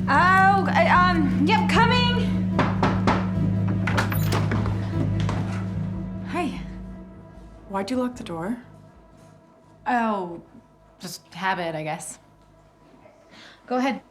Oh, yep, coming. Hi. Why'd you lock the door? Oh, just habit, I guess. Go ahead.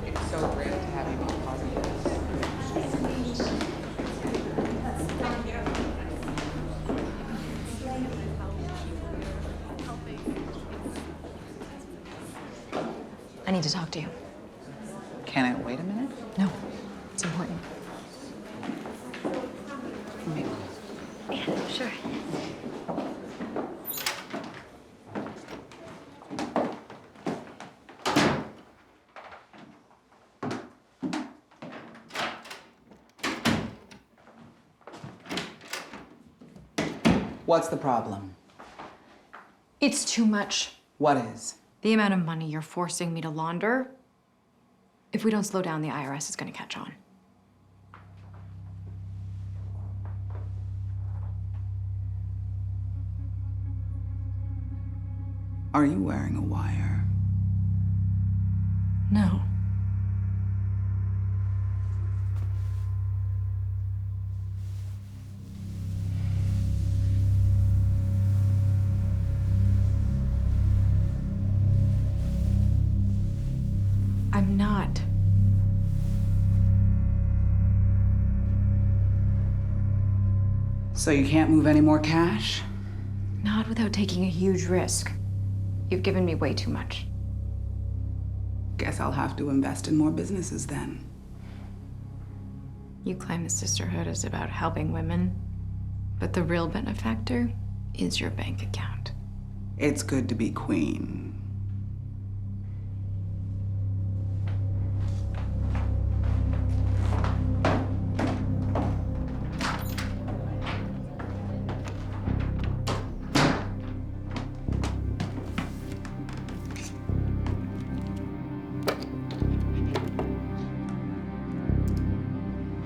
It's so great to have you be positive. I need to talk to you. Can I wait a minute? No, it's important. Yeah, sure. What's the problem? It's too much. What is? The amount of money you're forcing me to launder. If we don't slow down, the IRS is gonna catch on. Are you wearing a wire? No. I'm not. So you can't move any more cash? Not without taking a huge risk. You've given me way too much. Guess I'll have to invest in more businesses then. You claim the Sisterhood is about helping women, but the real benefactor is your bank account. It's good to be queen.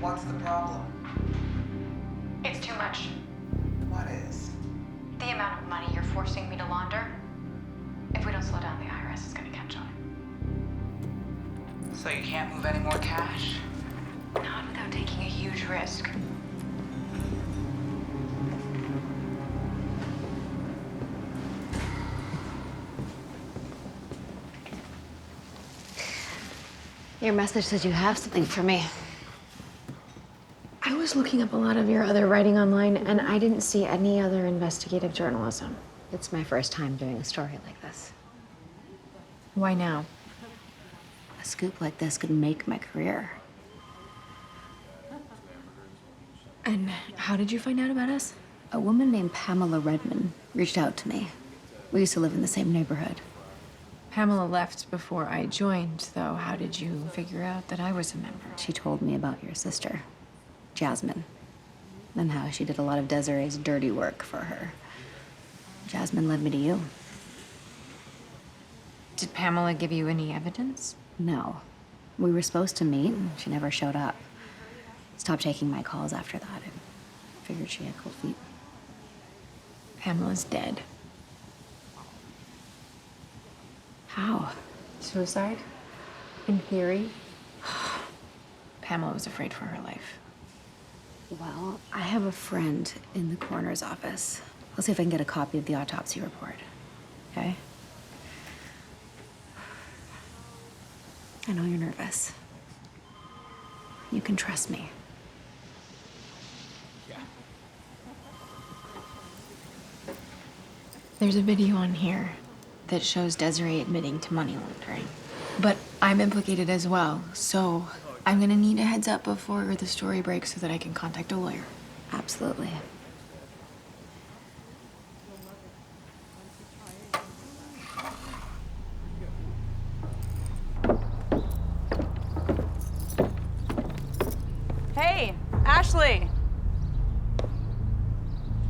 What's the problem? It's too much. What is? The amount of money you're forcing me to launder. If we don't slow down, the IRS is gonna catch on. So you can't move any more cash? Not without taking a huge risk. Your message says you have something for me. I was looking up a lot of your other writing online, and I didn't see any other investigative journalism. It's my first time doing a story like this. Why now? A scoop like this could make my career. And how did you find out about us? A woman named Pamela Redmond reached out to me. We used to live in the same neighborhood. Pamela left before I joined, though. How did you figure out that I was a member? She told me about your sister, Jasmine, and how she did a lot of Desiree's dirty work for her. Jasmine led me to you. Did Pamela give you any evidence? No. We were supposed to meet, and she never showed up. Stopped taking my calls after that. I figured she had cold feet. Pamela's dead. How? Suicide? In theory? Pamela was afraid for her life. Well, I have a friend in the coroner's office. I'll see if I can get a copy of the autopsy report. Okay? I know you're nervous. You can trust me. There's a video on here that shows Desiree admitting to money laundering. But I'm implicated as well, so I'm gonna need a heads up before the story breaks so that I can contact a lawyer. Absolutely. Hey, Ashley.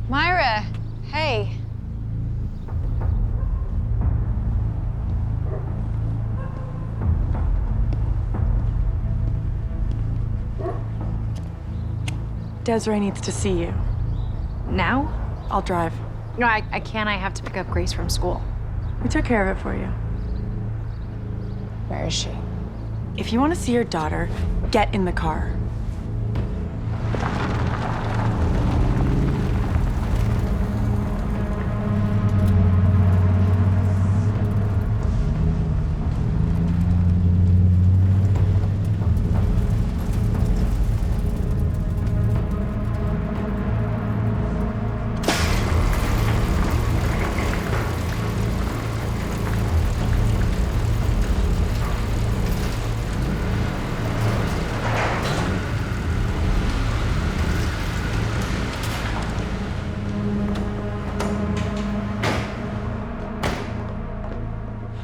Myra, hey. Desiree needs to see you. Now? I'll drive. No, I can't. I have to pick up Grace from school. We took care of it for you. Where is she? If you want to see your daughter, get in the car.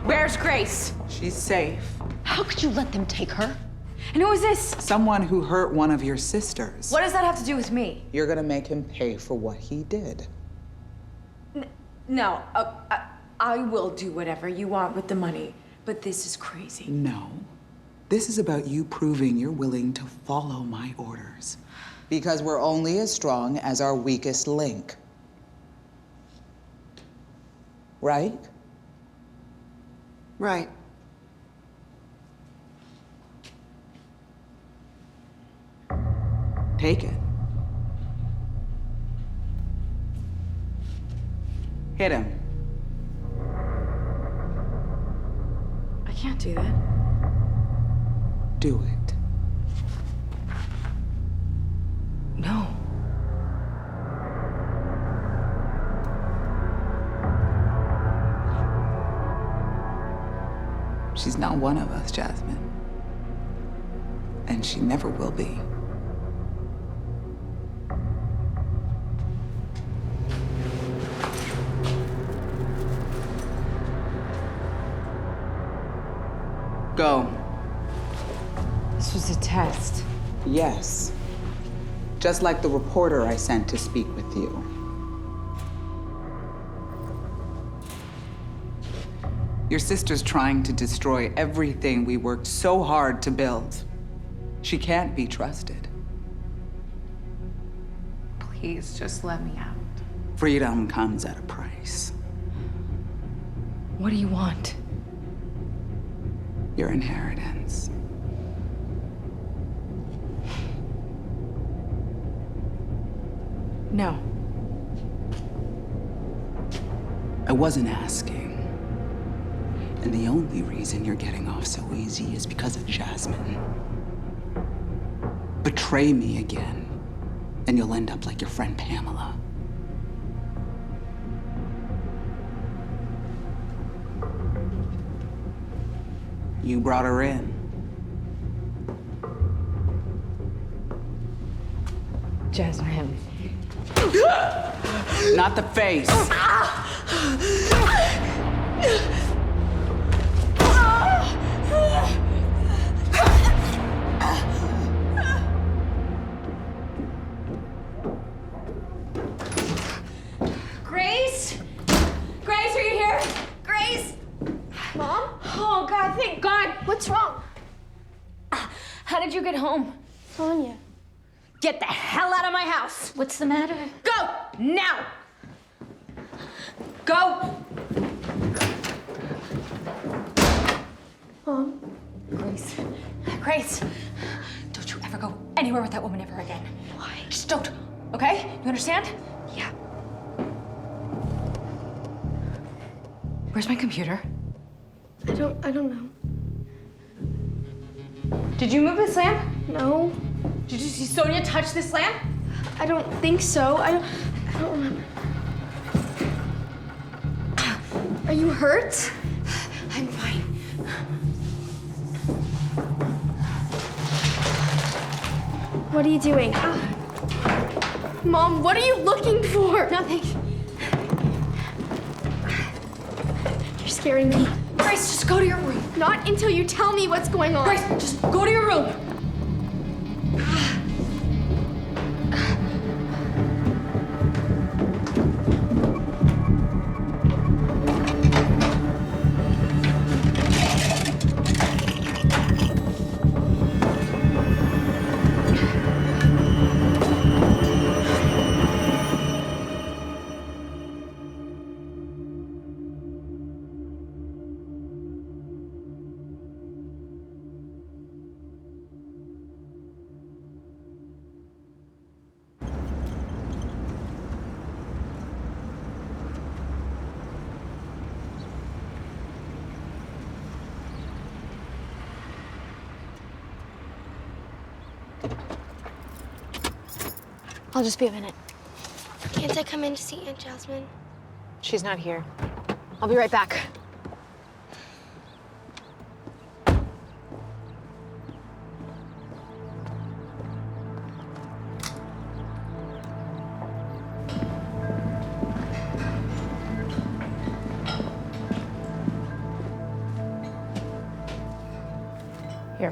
Where's Grace? She's safe. How could you let them take her? And who is this? Someone who hurt one of your sisters. What does that have to do with me? You're gonna make him pay for what he did. No, I will do whatever you want with the money, but this is crazy. No. This is about you proving you're willing to follow my orders. Because we're only as strong as our weakest link. Right? Right. Take it. Hit him. I can't do that. Do it. No. She's not one of us, Jasmine. And she never will be. Go. This was a test. Yes. Just like the reporter I sent to speak with you. Your sister's trying to destroy everything we worked so hard to build. She can't be trusted. Please, just let me out. Freedom comes at a price. What do you want? Your inheritance. No. I wasn't asking. And the only reason you're getting off so easy is because of Jasmine. Betray me again, and you'll end up like your friend Pamela. You brought her in. Jasmine. Not the face. Grace? Grace, are you here? Grace? Mom? Oh, God, thank God. What's wrong? How did you get home? Sonia. Get the hell out of my house. What's the matter? Go! Now! Go! Mom. Grace. Grace. Don't you ever go anywhere with that woman ever again. Why? Just don't, okay? You understand? Yeah. Where's my computer? I don't know. Did you move this lamp? No. Did you see Sonia touch this lamp? I don't think so. I don't remember. Are you hurt? I'm fine. What are you doing? Mom, what are you looking for? Nothing. You're scaring me. Grace, just go to your room. Not until you tell me what's going on. Grace, just go to your room. I'll just be a minute. Can't I come in to see Aunt Jasmine? She's not here. I'll be right back. Here.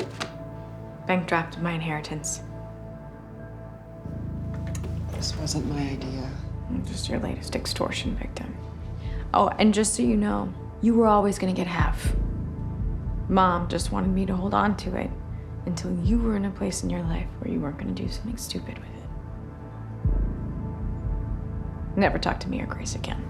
Bank draft of my inheritance. This wasn't my idea. I'm just your latest extortion victim. Oh, and just so you know, you were always gonna get half. Mom just wanted me to hold on to it until you were in a place in your life where you weren't gonna do something stupid with it. Never talk to me or Grace again.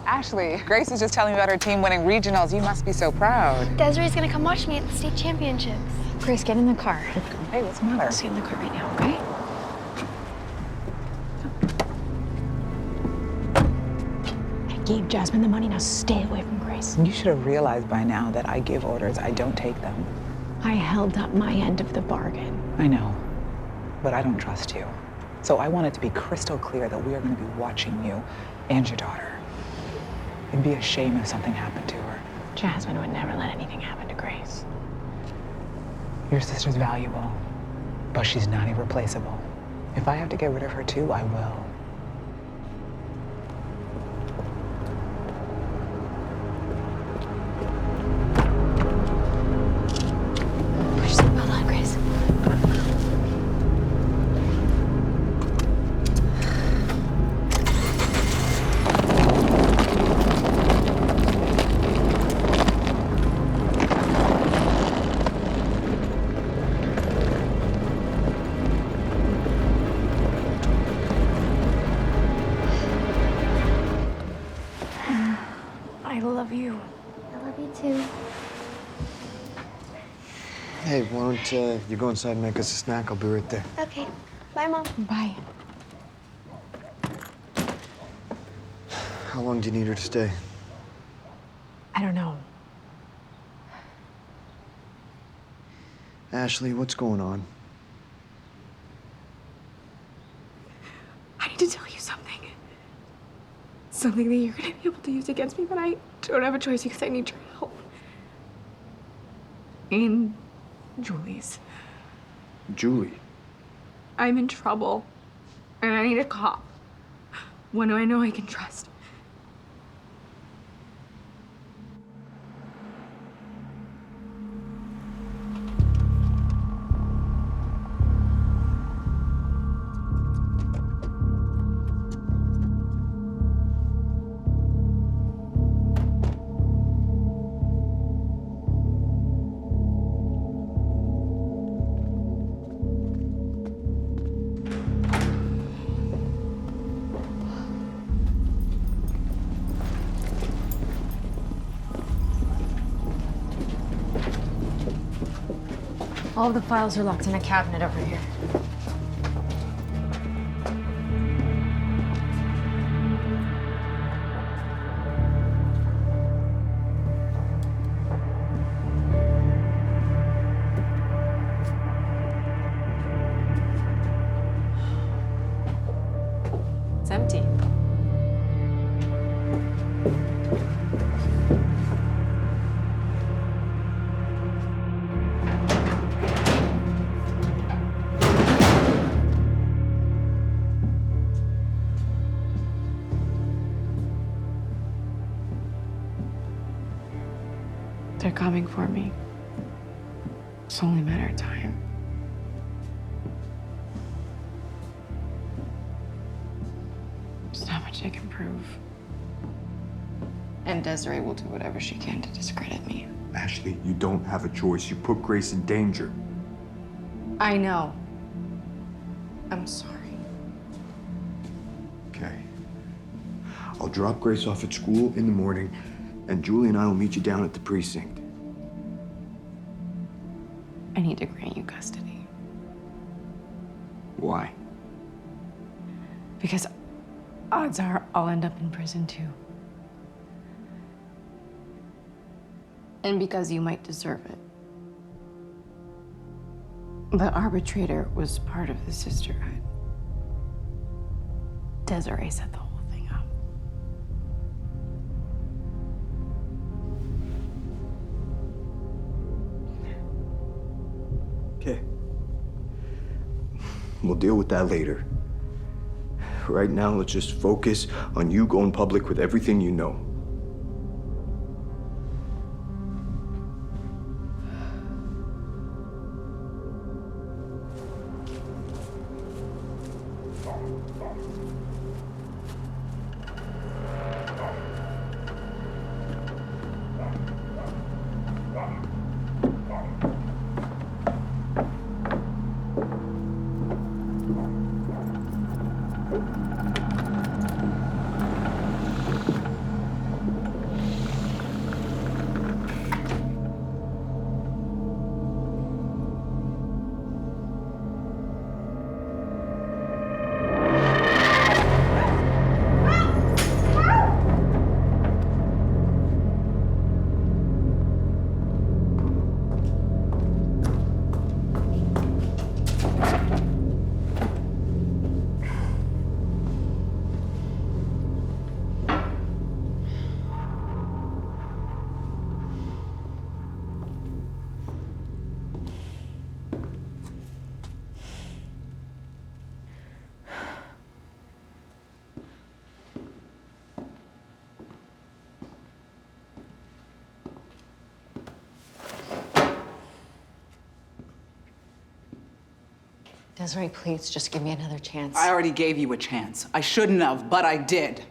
Ashley, Grace was just telling me about her team winning regionals. You must be so proud. Desiree's gonna come watch me at the state championships. Grace, get in the car. Hey, what's the matter? Let's get in the car right now, okay? I gave Jasmine the money, now stay away from Grace. You should have realized by now that I give orders, I don't take them. I held up my end of the bargain. I know, but I don't trust you. So I want it to be crystal clear that we are going to be watching you and your daughter. It'd be a shame if something happened to her. Jasmine would never let anything happen to Grace. Your sister's valuable, but she's not irreplaceable. If I have to get rid of her too, I will. Push your seatbelt on, Grace. Hey, why don't you go inside and make us a snack? I'll be right there. Okay. Bye, Mom. Bye. How long do you need her to stay? I don't know. Ashley, what's going on? I need to tell you something. Something that you're gonna be able to use against me, but I don't have a choice because I need your help. And Julie's. Julie. I'm in trouble, and I need a cop. One who I know I can trust. All of the files are locked in a cabinet over here. It's empty. They're coming for me. It's only a matter of time. There's not much I can prove. And Desiree will do whatever she can to discredit me. Ashley, you don't have a choice. You put Grace in danger. I know. I'm sorry. Okay. I'll drop Grace off at school in the morning, and Julie and I will meet you down at the precinct. I need to grant you custody. Why? Because odds are I'll end up in prison too. And because you might deserve it. The arbitrator was part of the Sisterhood. Desiree set the whole thing up. Okay. We'll deal with that later. Right now, let's just focus on you going public with everything you know. Desiree, please, just give me another chance. I already gave you a chance. I shouldn't have, but I did.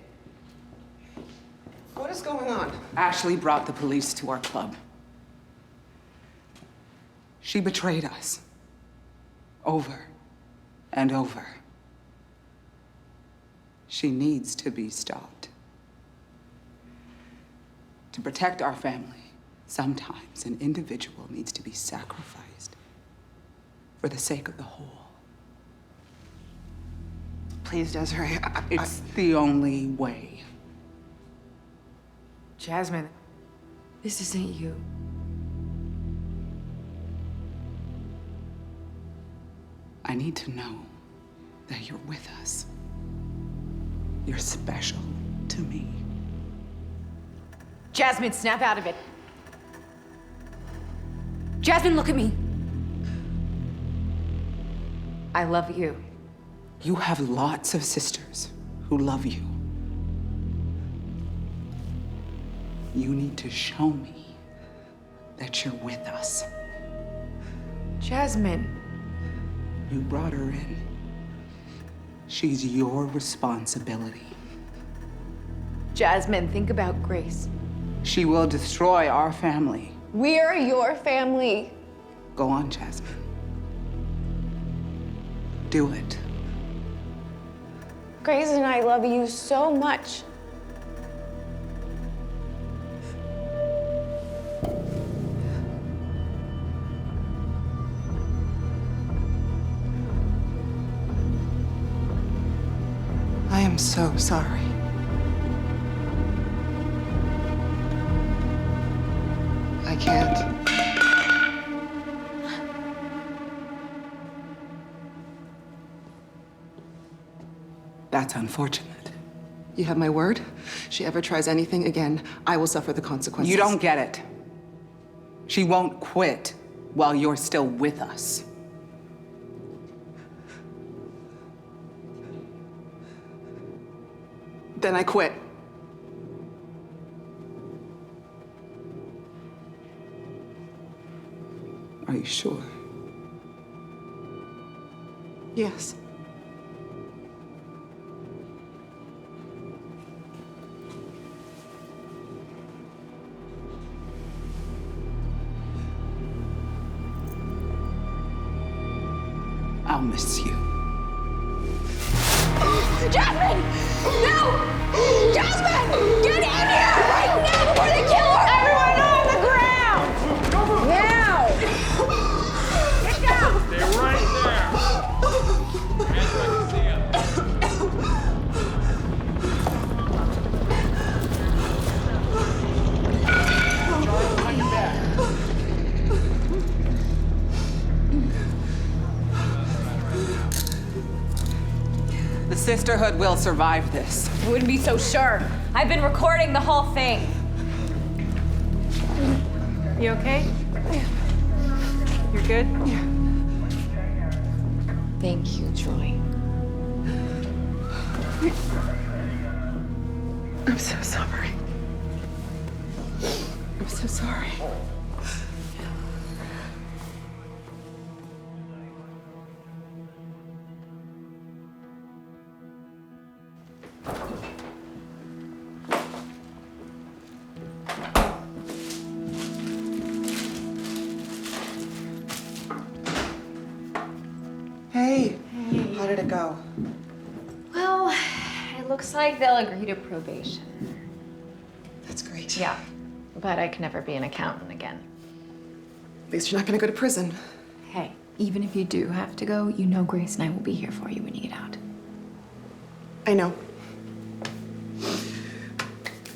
What is going on? Ashley brought the police to our club. She betrayed us. Over and over. She needs to be stopped. To protect our family, Sometimes an individual needs to be sacrificed for the sake of the whole. Please, Desiree. It's the only way. Jasmine, this isn't you. I need to know that you're with us. You're special to me. Jasmine, snap out of it. Jasmine, look at me. I love you. You have lots of sisters who love you. You need to show me that you're with us. Jasmine. You brought her in. She's your responsibility. Jasmine, think about Grace. She will destroy our family. We're your family. Go on, Jasmine. Do it. Grace and I love you so much. I am so sorry. I can't. That's unfortunate. You have my word? She ever tries anything again, I will suffer the consequences. You don't get it. She won't quit while you're still with us. Then I quit. Are you sure? Yes. I'll miss you. Jasmine! No! Jasmine! Get in here right now before they kill her! Everyone on the ground! Now! Get down! Stay right there. Hands where I can see 'em. Charles, on your back. The Sisterhood will survive this. I wouldn't be so sure. I've been recording the whole thing. You okay? You're good? Thank you, Joy. I'm so sorry. I'm so sorry. Hey, how did it go? Well, it looks like they'll agree to probation. That's great. Yeah, but I can never be an accountant again. At least you're not gonna go to prison. Hey, even if you do have to go, you know Grace and I will be here for you when you get out. I know.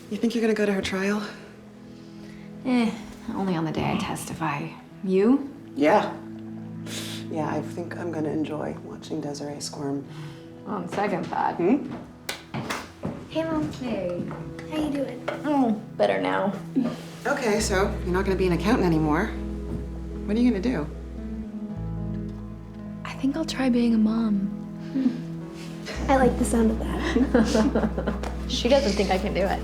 You think you're gonna go to her trial? Only on the day I testify. You? Yeah. Yeah, I think I'm gonna enjoy watching Desiree squirm. On second thought. Hey, Mom. Hey. How you doing? Oh, better now. Okay, so you're not gonna be an accountant anymore. What are you gonna do? I think I'll try being a mom. I like the sound of that. She doesn't think I can do it.